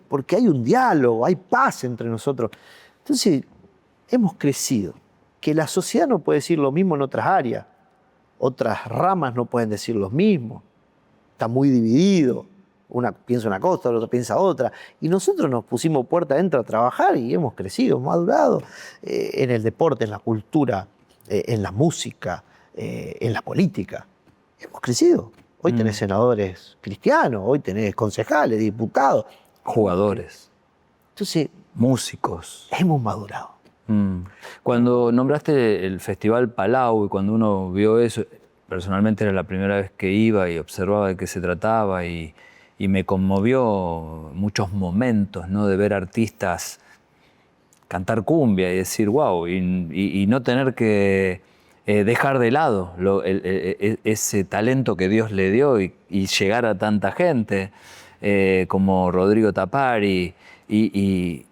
porque hay un diálogo, hay paz entre nosotros. Entonces, hemos crecido. Que la sociedad no puede decir lo mismo en otras áreas. Otras ramas no pueden decir lo mismo. Está muy dividido. Una piensa una cosa, la otra piensa otra. Y nosotros nos pusimos puerta adentro a trabajar y hemos crecido, hemos madurado en el deporte, en la cultura, en la música, en la política. Hemos crecido. Hoy tenés senadores cristianos, hoy tenés concejales, diputados. Jugadores. Entonces, músicos. Hemos madurado. Cuando nombraste el Festival Palau y cuando uno vio eso, personalmente era la primera vez que iba y observaba de qué se trataba y me conmovió muchos momentos, ¿no? De ver artistas cantar cumbia y decir wow, y no tener que dejar de lado ese talento que Dios le dio y llegar a tanta gente como Rodrigo Tapari y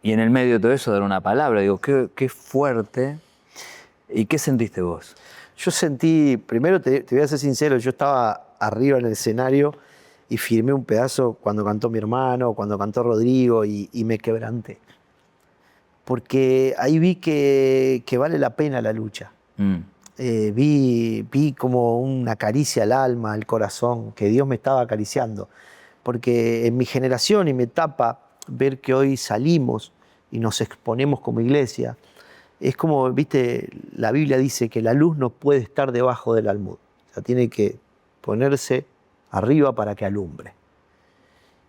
en el medio de todo eso dar una palabra. Digo, qué fuerte. ¿Y qué sentiste vos? Yo sentí, primero te voy a ser sincero, yo estaba arriba en el escenario y firmé un pedazo cuando cantó mi hermano, cuando cantó Rodrigo y me quebranté. Porque ahí vi que vale la pena la lucha. Vi como una caricia al alma, al corazón, que Dios me estaba acariciando. Porque en mi generación y mi etapa, ver que hoy salimos y nos exponemos como iglesia, es como, viste, la Biblia dice que la luz no puede estar debajo del almud. O sea, tiene que ponerse arriba para que alumbre.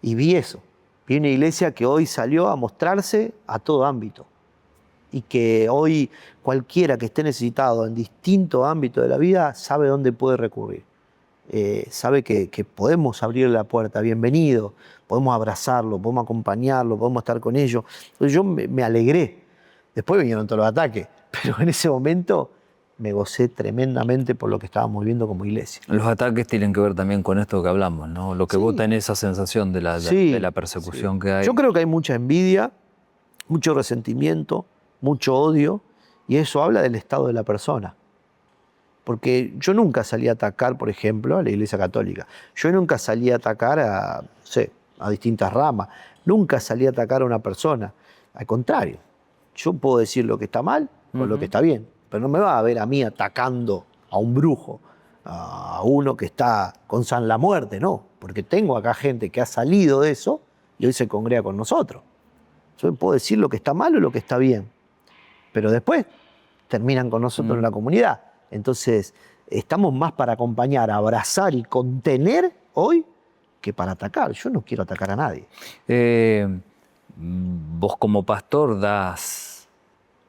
Y vi eso. Vi una iglesia que hoy salió a mostrarse a todo ámbito. Y que hoy cualquiera que esté necesitado en distintos ámbitos de la vida sabe dónde puede recurrir. Sabe que podemos abrirle la puerta, bienvenido, podemos abrazarlo, podemos acompañarlo, podemos estar con ellos. Entonces yo me alegré. Después vinieron todos los ataques, pero en ese momento me gocé tremendamente por lo que estábamos viviendo como iglesia. Los ataques tienen que ver también con esto que hablamos, ¿no? Lo que vos tenés esa sensación de la persecución que hay. Yo creo que hay mucha envidia, mucho resentimiento, mucho odio, y eso habla del estado de la persona. Porque yo nunca salí a atacar, por ejemplo, a la Iglesia Católica. Yo nunca salí a atacar a distintas ramas. Nunca salí a atacar a una persona. Al contrario, yo puedo decir lo que está mal o lo que está bien, pero no me va a ver a mí atacando a un brujo, a uno que está con San la Muerte, no. Porque tengo acá gente que ha salido de eso y hoy se congrega con nosotros. Yo puedo decir lo que está mal o lo que está bien, pero después terminan con nosotros en la comunidad. Entonces, estamos más para acompañar, abrazar y contener hoy que para atacar. Yo no quiero atacar a nadie. Vos como pastor das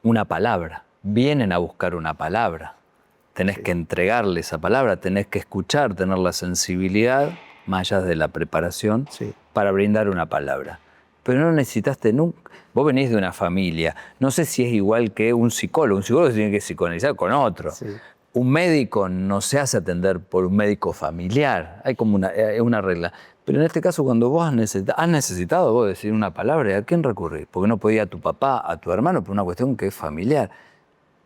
una palabra. Vienen a buscar una palabra. tenés que entregarle esa palabra, tenés que escuchar, tener la sensibilidad, más allá de la preparación, Sí. para brindar una palabra. Pero no necesitaste nunca. Vos venís de una familia. No sé si es igual que un psicólogo. Un psicólogo se tiene que psicoanalizar con otro. Sí. Un médico no se hace atender por un médico familiar. Hay como una regla. Pero en este caso, cuando vos has necesitado vos decir una palabra, ¿a quién recurrir? Porque no podía a tu papá, a tu hermano, por una cuestión que es familiar.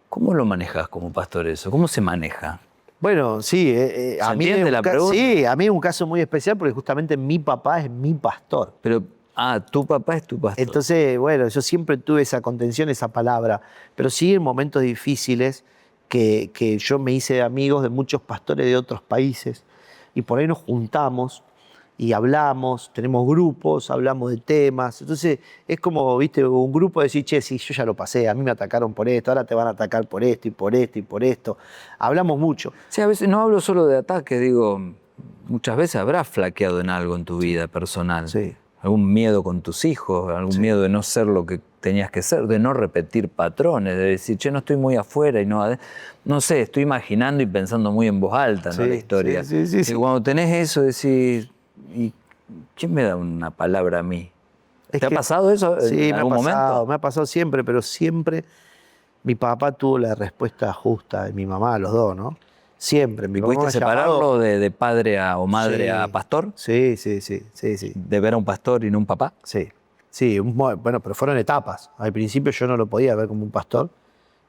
¿Cómo lo manejas como pastor eso? ¿Cómo se maneja? Bueno, sí, ¿Se entiende la pregunta? sí, a mí es un caso muy especial porque justamente mi papá es mi pastor. Pero, tu papá es tu pastor. Entonces, bueno, yo siempre tuve esa contención, esa palabra, pero sí en momentos difíciles que yo me hice de amigos de muchos pastores de otros países y por ahí nos juntamos y hablamos, tenemos grupos, hablamos de temas. Entonces es como, viste, un grupo de decir, che, sí, yo ya lo pasé, a mí me atacaron por esto, ahora te van a atacar por esto y por esto y por esto. Hablamos mucho. Sí, a veces no hablo solo de ataques, digo, muchas veces habrás flaqueado en algo en tu vida personal. Sí. Algún miedo con tus hijos, algún miedo de no ser lo que tenías que ser, de no repetir patrones, de decir, che, no estoy muy afuera y no sé, estoy imaginando y pensando muy en voz alta, ¿no? Sí, La historia. sí. Y cuando tenés eso, decís, ¿y quién me da una palabra a mí? ¿Te ha pasado eso Sí, en algún momento? me ha pasado siempre, pero siempre mi papá tuvo la respuesta justa, y mi mamá, los dos, ¿no? Siempre. Mi ¿Y papá me pudiste ha llamado- separarlo de padre o madre Sí, a pastor? Sí. ¿De ver a un pastor y no un papá? Sí, bueno, pero fueron etapas. Al principio yo no lo podía ver como un pastor,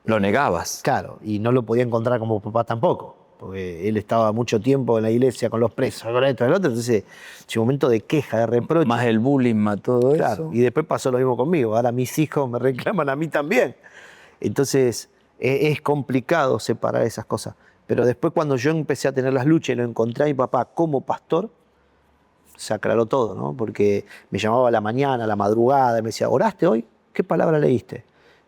Lo negabas. claro, y no lo podía encontrar como papá tampoco, porque él estaba mucho tiempo en la iglesia con los presos, con esto, con el otro, entonces, un momento de queja, de reproche. Más el bullying, más todo Claro, eso. y después pasó lo mismo conmigo. Ahora mis hijos me reclaman a mí también. Entonces es complicado separar esas cosas. Pero después cuando yo empecé a tener las luchas y lo encontré a mi papá como pastor, se aclaró todo, ¿no? Porque me llamaba a la mañana, a la madrugada, y me decía, ¿oraste hoy? ¿Qué palabra leíste?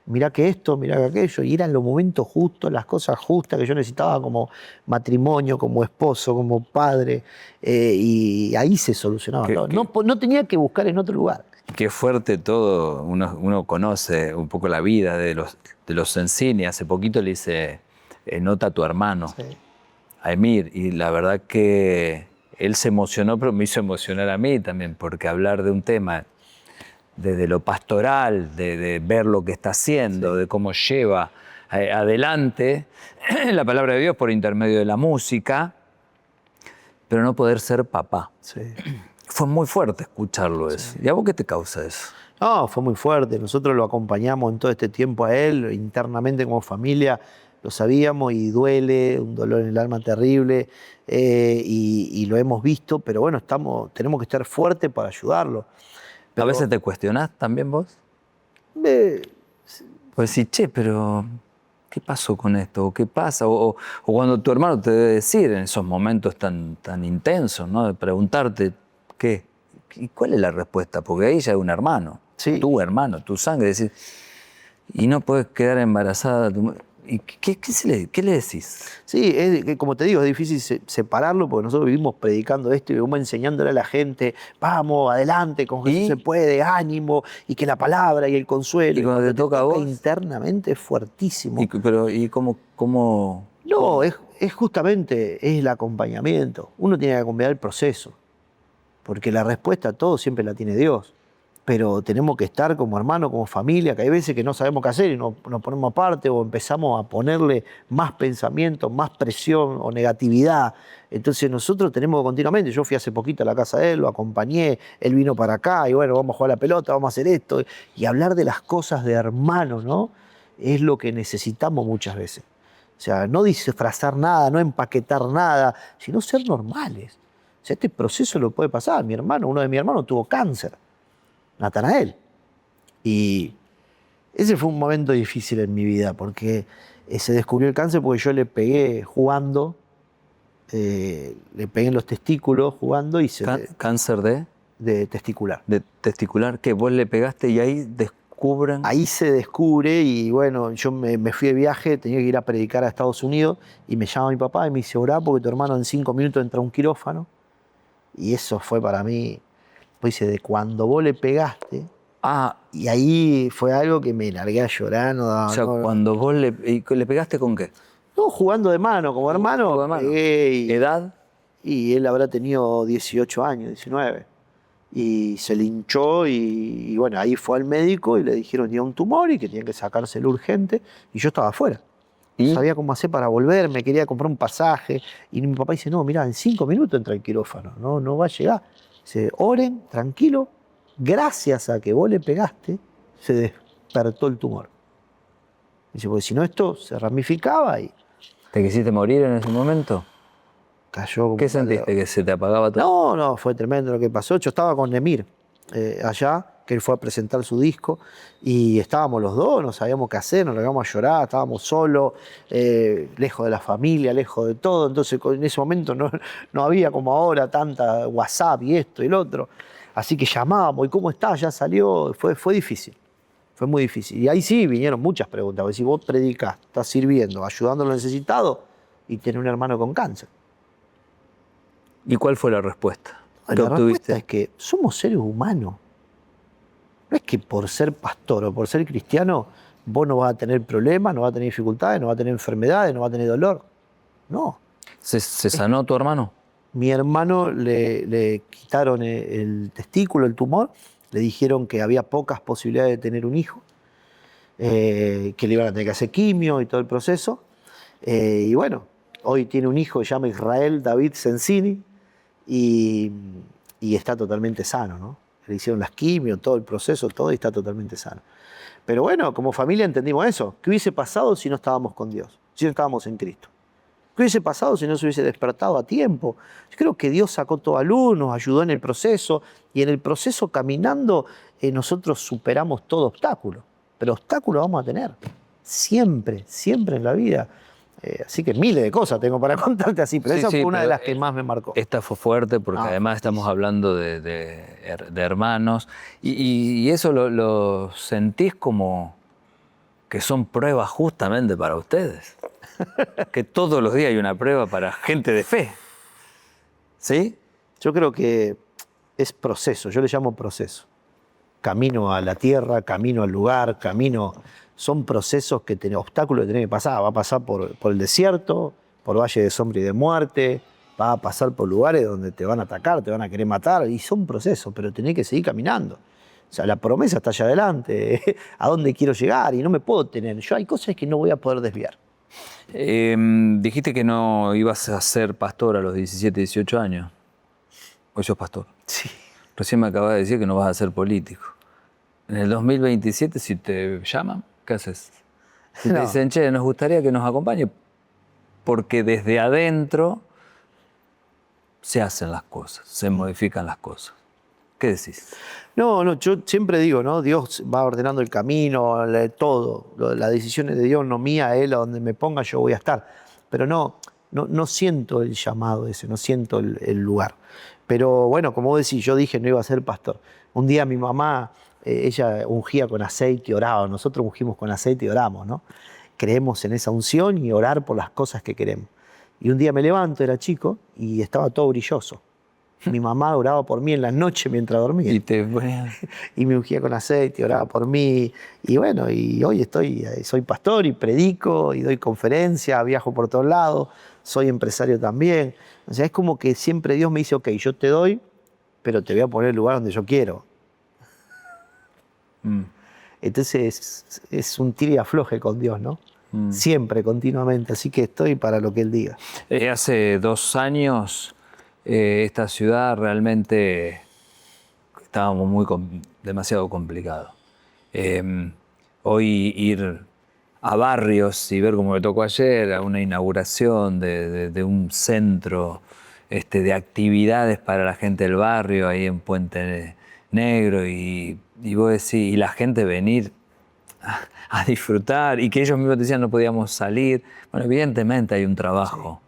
Mirá que esto, mirá que aquello. Y eran los momentos justos, las cosas justas que yo necesitaba como matrimonio, como esposo, como padre. Y ahí se solucionaba todo. No tenía que buscar en otro lugar. Qué fuerte todo. Uno conoce un poco la vida de los Cencini. Hace poquito le hice nota a tu hermano, Sí. a Emir, y la verdad que él se emocionó, pero me hizo emocionar a mí también, porque hablar de un tema desde lo pastoral, de ver lo que está haciendo, de cómo lleva adelante la palabra de Dios por intermedio de la música, pero no poder ser papá. Sí. Fue muy fuerte escucharlo eso. ¿Y a vos qué te causa eso? No, fue muy fuerte. Nosotros lo acompañamos en todo este tiempo a él, internamente como familia, lo sabíamos y duele, un dolor en el alma terrible, y lo hemos visto, pero bueno, tenemos que estar fuertes para ayudarlo. ¿A veces te cuestionás también vos? Eh, Pues sí, che, pero ¿qué pasó con esto? ¿O qué pasa? O cuando tu hermano te debe decir en esos momentos tan intensos, ¿no? De preguntarte, ¿qué? ¿Y cuál es la respuesta? Porque ahí ya es un hermano, Sí. tu hermano, tu sangre. Decir, y no puedes quedar embarazada. ¿Y qué le decís? Sí, como te digo, es difícil separarlo porque nosotros vivimos predicando esto y vivimos enseñándole a la gente, vamos, adelante, con Jesús ¿Y? se puede, ánimo, y que la palabra y el consuelo. ¿Y cuando te toca a vos? Internamente es fuertísimo. ¿Y cómo? No, es justamente el acompañamiento. Uno tiene que acompañar el proceso, porque la respuesta a todo siempre la tiene Dios. Pero tenemos que estar como hermanos, como familia, que hay veces que no sabemos qué hacer y nos ponemos aparte o empezamos a ponerle más pensamiento, más presión o negatividad. Entonces nosotros tenemos que continuamente, yo fui hace poquito a la casa de él, lo acompañé, él vino para acá y bueno, vamos a jugar a la pelota, vamos a hacer esto. Y hablar de las cosas de hermanos, ¿no? Es lo que necesitamos muchas veces. O sea, no disfrazar nada, no empaquetar nada, sino ser normales. O sea, este proceso lo puede pasar. Uno de mis hermanos tuvo cáncer. Natanael. Y ese fue un momento difícil en mi vida porque se descubrió el cáncer porque yo le pegué jugando, le pegué en los testículos jugando y ¿Cáncer de testicular. testicular? ¿Que vos le pegaste y ahí descubren? Ahí se descubre y bueno, yo me fui de viaje, tenía que ir a predicar a Estados Unidos y me llama mi papá y me dice, orá porque tu hermano en 5 minutos entra a un quirófano. Y eso fue para mí, pues dice, de cuando vos le pegaste. Y ahí fue algo que me largué a llorar. O sea, cuando vos le pegaste, ¿con qué? No, jugando de mano, como hermano. Juego de mano. Y ¿Edad? él habrá tenido 18 años, 19. Y se le hinchó y bueno, ahí fue al médico y le dijeron que tenía un tumor y que tenía que sacárselo urgente. Y yo estaba afuera. ¿Y? No sabía cómo hacer para volver, me quería comprar un pasaje. Y mi papá dice, no, mira, en 5 minutos entra el quirófano, no va a llegar. Dice, oren, tranquilo, gracias a que vos le pegaste, se despertó el tumor. Dice, porque si no esto se ramificaba y ¿Te quisiste morir en ese momento? cayó como... ¿Qué sentiste? ¿Que se te apagaba todo? No, fue tremendo lo que pasó. Yo estaba con Emir allá, que él fue a presentar su disco, y estábamos los dos, no sabíamos qué hacer, nos íbamos a llorar, estábamos solos, lejos de la familia, lejos de todo. Entonces en ese momento no había como ahora tanta WhatsApp y esto y lo otro. Así que llamábamos, ¿y cómo está? Ya salió. Fue difícil. Fue muy difícil. Y ahí sí vinieron muchas preguntas. Porque si vos predicás, estás sirviendo, ayudando a los necesitados y tenés un hermano con cáncer. ¿Y cuál fue la respuesta? ¿Qué La obtuviste? respuesta es que somos seres humanos. No es que por ser pastor o por ser cristiano vos no vas a tener problemas, no vas a tener dificultades, no vas a tener enfermedades, no vas a tener dolor. No. ¿Se sanó tu hermano? Mi hermano le quitaron el testículo, el tumor, le dijeron que había pocas posibilidades de tener un hijo, que le iban a tener que hacer quimio y todo el proceso. Y bueno, hoy tiene un hijo que se llama Israel David Sensini y está totalmente sano, ¿no? Le hicieron las quimio, todo el proceso, todo, y está totalmente sano. Pero bueno, como familia entendimos eso. ¿Qué hubiese pasado si no estábamos con Dios? Si no estábamos en Cristo. ¿Qué hubiese pasado si no se hubiese despertado a tiempo? Yo creo que Dios sacó todo a luz, nos ayudó en el proceso, y en el proceso caminando nosotros superamos todo obstáculo. Pero obstáculos vamos a tener. Siempre, siempre en la vida. Así que miles de cosas tengo para contarte así, pero Sí, esa sí, fue una de pero las que más me marcó. Esta fue fuerte porque además estamos hablando de hermanos y eso lo sentís como que son pruebas justamente para ustedes. Que todos los días hay una prueba para gente de fe. ¿Sí? Yo creo que es proceso, yo le llamo proceso. Camino a la tierra, camino al lugar, son procesos obstáculos que tenés que pasar. Va a pasar por el desierto, por valle de sombra y de muerte, va a pasar por lugares donde te van a atacar, te van a querer matar, y son procesos, pero tenés que seguir caminando. O sea, la promesa está allá adelante, a dónde quiero llegar, y no me puedo tener. Yo hay cosas que no voy a poder desviar. Dijiste que no ibas a ser pastor a los 17, 18 años. Hoy sos pastor. Sí. Recién me acabas de decir que no vas a ser político. En el 2027, si te llaman, ¿qué haces? Si te No. dicen, che, nos gustaría que nos acompañe, porque desde adentro se hacen las cosas, se modifican las cosas. ¿Qué decís? No, yo siempre digo, ¿no? Dios va ordenando el camino, todo. Las decisiones de Dios, no mía, Él, a donde me ponga yo voy a estar. Pero no siento el llamado ese, no siento el lugar. Pero bueno, como vos decís, yo dije no iba a ser pastor. Un día mi mamá, ella ungía con aceite y oraba. Nosotros ungimos con aceite y oramos, ¿no? Creemos en esa unción y orar por las cosas que queremos. Y un día me levanto, era chico, y estaba todo brilloso. Mi mamá oraba por mí en la noche mientras dormía. Y me ungía con aceite, oraba por mí. Y bueno, y hoy soy pastor y predico y doy conferencias, viajo por todos lados, soy empresario también. O sea, es como que siempre Dios me dice, ok, yo te doy, pero te voy a poner el lugar donde yo quiero. Entonces es un tira y afloje con Dios, ¿no? Siempre, continuamente. Así que estoy para lo que Él diga. Hace 2 años esta ciudad realmente estábamos demasiado complicado. Hoy ir a barrios y ver, como me tocó ayer, a una inauguración de un centro de actividades para la gente del barrio ahí en Puente Negro y vos decís, y la gente venir a disfrutar y que ellos mismos decían no podíamos salir. Bueno, evidentemente hay un trabajo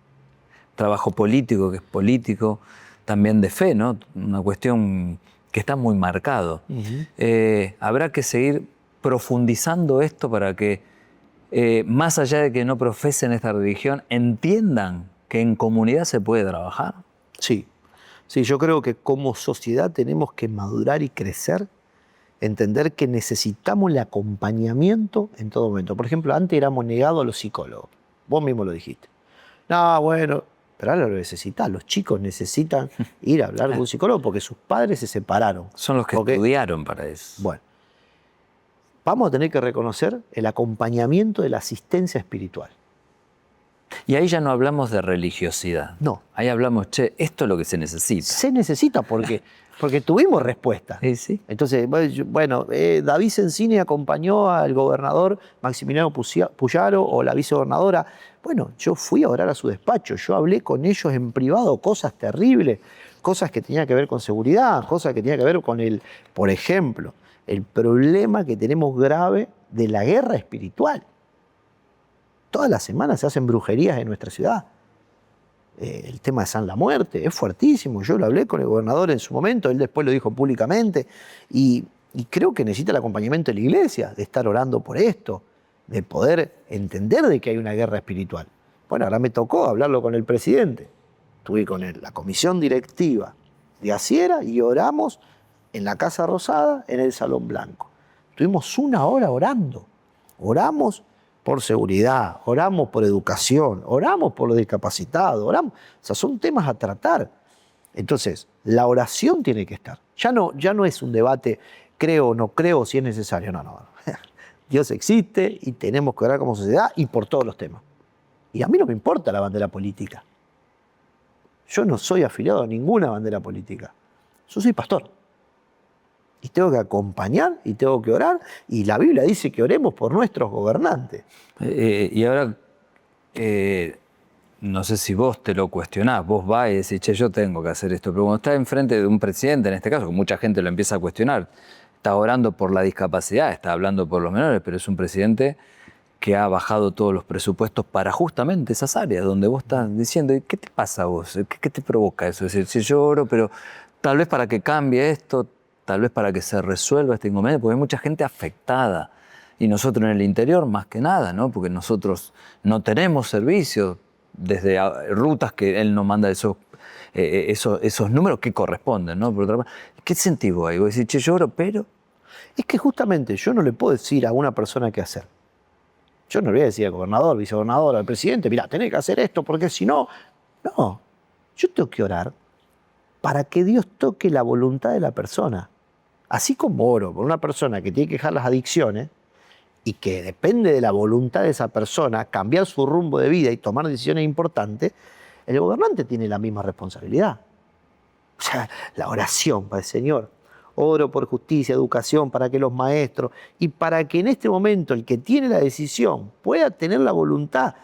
político, que es político, también de fe, ¿no? Una cuestión que está muy marcado. Habrá que seguir profundizando esto para que, más allá de que no profesen esta religión, entiendan que en comunidad se puede trabajar. Sí, yo creo que como sociedad tenemos que madurar y crecer, entender que necesitamos el acompañamiento en todo momento. Por ejemplo, antes éramos negados a los psicólogos. vos mismo lo dijiste. No, bueno, pero ahora lo necesitas. Los chicos necesitan ir a hablar con un psicólogo porque sus padres se separaron. Son los que estudiaron para eso. Bueno, vamos a tener que reconocer el acompañamiento de la asistencia espiritual. Y ahí ya no hablamos de religiosidad. No. Ahí hablamos, che, esto es lo que se necesita. Se necesita porque tuvimos respuesta. Sí. Entonces, bueno, David Sensini acompañó al gobernador Maximiliano Puyaro o la vicegobernadora. Bueno, yo fui a orar a su despacho, yo hablé con ellos en privado, cosas terribles, cosas que tenían que ver con seguridad, cosas que tenían que ver con por ejemplo, el problema que tenemos grave de la guerra espiritual. Todas las semanas se hacen brujerías en nuestra ciudad. El tema de San la Muerte es fuertísimo. Yo lo hablé con el gobernador en su momento, él después lo dijo públicamente. Y creo que necesita el acompañamiento de la iglesia, de estar orando por esto, de poder entender de que hay una guerra espiritual. Bueno, ahora me tocó hablarlo con el presidente. Estuve con él, la comisión directiva de Asiera y oramos en la Casa Rosada, en el Salón Blanco. Estuvimos 1 hora orando. Oramos por seguridad, oramos por educación, oramos por los discapacitados, oramos. O sea, son temas a tratar. Entonces, la oración tiene que estar. Ya no es un debate, creo o no creo, si es necesario. No. Dios existe y tenemos que orar como sociedad y por todos los temas. Y a mí no me importa la bandera política. Yo no soy afiliado a ninguna bandera política. Yo soy pastor. Y tengo que acompañar y tengo que orar. Y la Biblia dice que oremos por nuestros gobernantes. Y ahora, no sé si vos te lo cuestionás, vos vas y decís, che, yo tengo que hacer esto. Pero cuando estás enfrente de un presidente, en este caso, que mucha gente lo empieza a cuestionar, está orando por la discapacidad, está hablando por los menores, pero es un presidente que ha bajado todos los presupuestos para justamente esas áreas donde vos estás diciendo, ¿qué te pasa a vos? ¿Qué te provoca eso? Es decir, si yo oro, pero tal vez para que cambie esto, tal vez para que se resuelva este inconveniente, porque hay mucha gente afectada. Y nosotros en el interior, más que nada, ¿no? Porque nosotros no tenemos servicios, desde rutas que él nos manda esos números que corresponden, ¿no? Por otra parte, ¿qué sentís vos ahí? Vos decís, che, yo oro, pero... Es que justamente yo no le puedo decir a una persona qué hacer. Yo no le voy a decir al gobernador, vicegobernador, al presidente, mirá, tenés que hacer esto porque si no... No, yo tengo que orar para que Dios toque la voluntad de la persona. Así como oro por una persona que tiene que dejar las adicciones y que depende de la voluntad de esa persona cambiar su rumbo de vida y tomar decisiones importantes, el gobernante tiene la misma responsabilidad. O sea, la oración para el Señor. Oro por justicia, educación, para que los maestros y para que en este momento el que tiene la decisión pueda tener la voluntad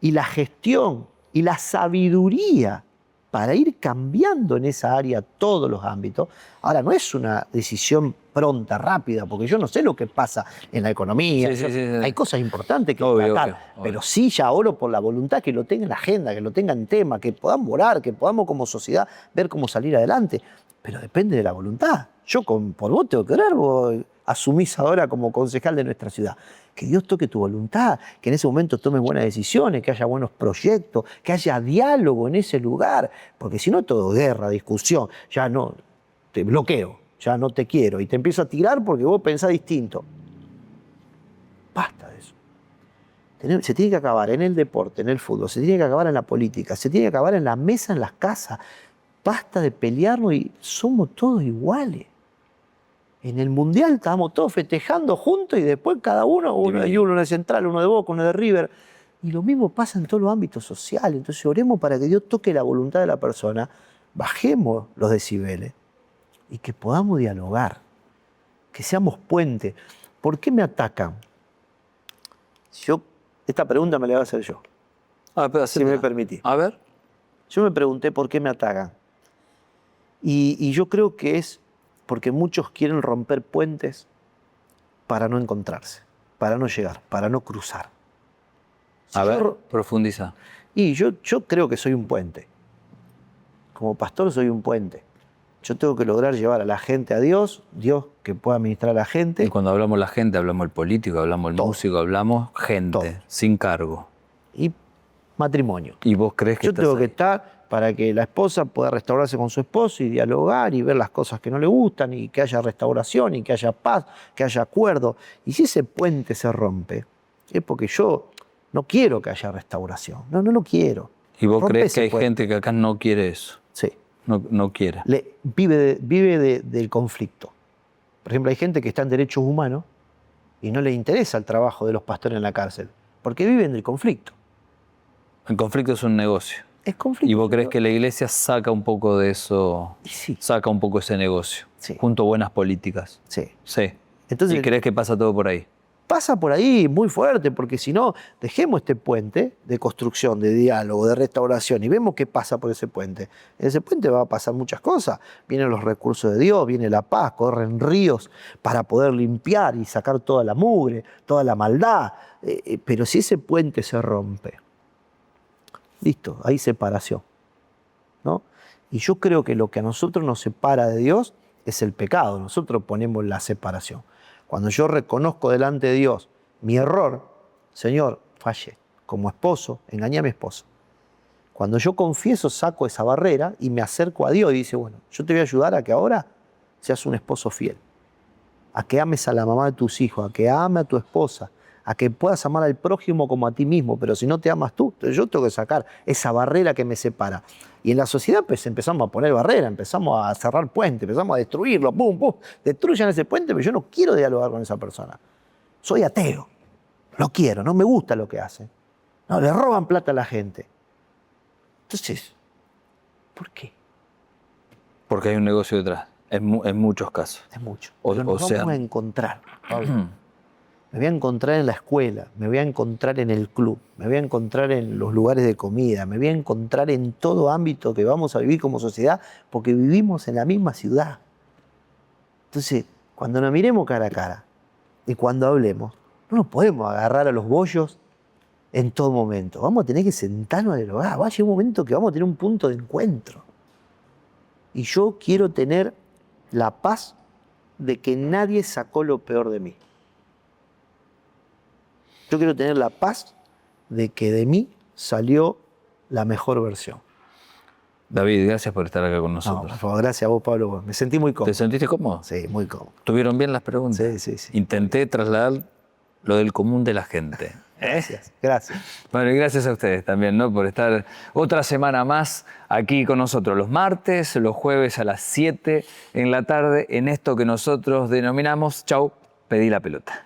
y la gestión y la sabiduría para ir cambiando en esa área todos los ámbitos. Ahora, no es una decisión pronta, rápida, porque yo no sé lo que pasa en la economía. Sí. Hay cosas importantes que tratar, obvio. pero sí ya oro por la voluntad, que lo tenga en la agenda, que lo tenga en tema, que podamos orar, que podamos como sociedad ver cómo salir adelante. Pero depende de la voluntad. Yo por vos tengo que orar, vos asumís ahora como concejal de nuestra ciudad. Que Dios toque tu voluntad, que en ese momento tomes buenas decisiones, que haya buenos proyectos, que haya diálogo en ese lugar. Porque si no, todo guerra, discusión, ya no, te bloqueo, ya no te quiero. Y te empiezo a tirar porque vos pensás distinto. Basta de eso. Se tiene que acabar en el deporte, en el fútbol, se tiene que acabar en la política, se tiene que acabar en la mesa, en las casas. Basta de pelearnos y somos todos iguales. En el Mundial estábamos todos festejando juntos y después cada uno de Newell's, uno de Central, uno de Boca, uno de River. Y lo mismo pasa en todos los ámbitos sociales. Entonces oremos para que Dios toque la voluntad de la persona, bajemos los decibeles y que podamos dialogar, que seamos puentes. ¿Por qué me atacan? Esta pregunta me la voy a hacer yo, si me permitís. A ver. Yo me pregunté por qué me atacan. Y yo creo que es porque muchos quieren romper puentes para no encontrarse, para no llegar, para no cruzar. Profundiza. Y yo creo que soy un puente. Como pastor soy un puente. Yo tengo que lograr llevar a la gente a Dios, Dios que pueda administrar a la gente. Y cuando hablamos la gente, hablamos el político, hablamos el músico, hablamos gente, todo, sin cargo. Y matrimonio. ¿Y vos crees que yo tengo que estar para que la esposa pueda restaurarse con su esposo y dialogar y ver las cosas que no le gustan y que haya restauración y que haya paz, que haya acuerdo? Y si ese puente se rompe, es porque yo No quiero que haya restauración. No lo quiero. ¿Y vos Rompe crees ese que hay puente. gente que acá no quiere eso? Sí. No quiere. Vive del conflicto. Por ejemplo, hay gente que está en derechos humanos y no le interesa el trabajo de los pastores en la cárcel, porque viven del conflicto. El conflicto es un negocio. Es conflicto. ¿Y vos crees que la iglesia saca un poco de eso? Y sí. Saca un poco ese negocio. Sí. Junto a buenas políticas. Sí. Sí. Entonces, ¿Y crees que pasa todo por ahí? pasa por ahí muy fuerte, porque si no, dejemos este puente de construcción, de diálogo, de restauración, y vemos qué pasa por ese puente. En ese puente va a pasar muchas cosas. Vienen los recursos de Dios, viene la paz, corren ríos para poder limpiar y sacar toda la mugre, toda la maldad. Pero si ese puente se rompe, listo, hay separación, ¿no? Y yo creo que lo que a nosotros nos separa de Dios es el pecado. Nosotros ponemos la separación. Cuando yo reconozco delante de Dios mi error, Señor, fallé. Como esposo, engañé a mi esposo. Cuando yo confieso, saco esa barrera y me acerco a Dios y dice, bueno, yo te voy a ayudar a que ahora seas un esposo fiel. A que ames a la mamá de tus hijos, a que ame a tu esposa, a que puedas amar al prójimo como a ti mismo, pero si no te amas tú, yo tengo que sacar esa barrera que me separa. Y en la sociedad pues empezamos a poner barreras, empezamos a cerrar puentes, empezamos a destruirlo, pum, pum, destruyan ese puente, pero yo no quiero dialogar con esa persona. Soy ateo, no quiero, no me gusta lo que hace. No, le roban plata a la gente. Entonces, ¿por qué? Porque hay un negocio detrás, en muchos casos. Es mucho. O Pero nos sea, vamos a encontrar, Pablo. Me voy a encontrar en la escuela, me voy a encontrar en el club, me voy a encontrar en los lugares de comida, me voy a encontrar en todo ámbito que vamos a vivir como sociedad, porque vivimos en la misma ciudad. Entonces, cuando nos miremos cara a cara y cuando hablemos, no nos podemos agarrar a los bollos en todo momento. Vamos a tener que sentarnos a dialogar. Va a llegar un momento que vamos a tener un punto de encuentro. Y yo quiero tener la paz de que nadie sacó lo peor de mí. Yo quiero tener la paz de que de mí salió la mejor versión. David, gracias por estar acá con No, nosotros. por favor, gracias a vos, Pablo. Me sentí muy cómodo. ¿Te sentiste cómodo? Sí, muy cómodo. ¿Tuvieron bien las preguntas? Sí, sí, sí. Intenté trasladar lo del común de la gente. Gracias, gracias. Bueno, y gracias a ustedes también, ¿no? Por estar otra semana más aquí con nosotros. Los martes, los jueves a las 7 en la tarde, en esto que nosotros denominamos, chau, pedí la pelota.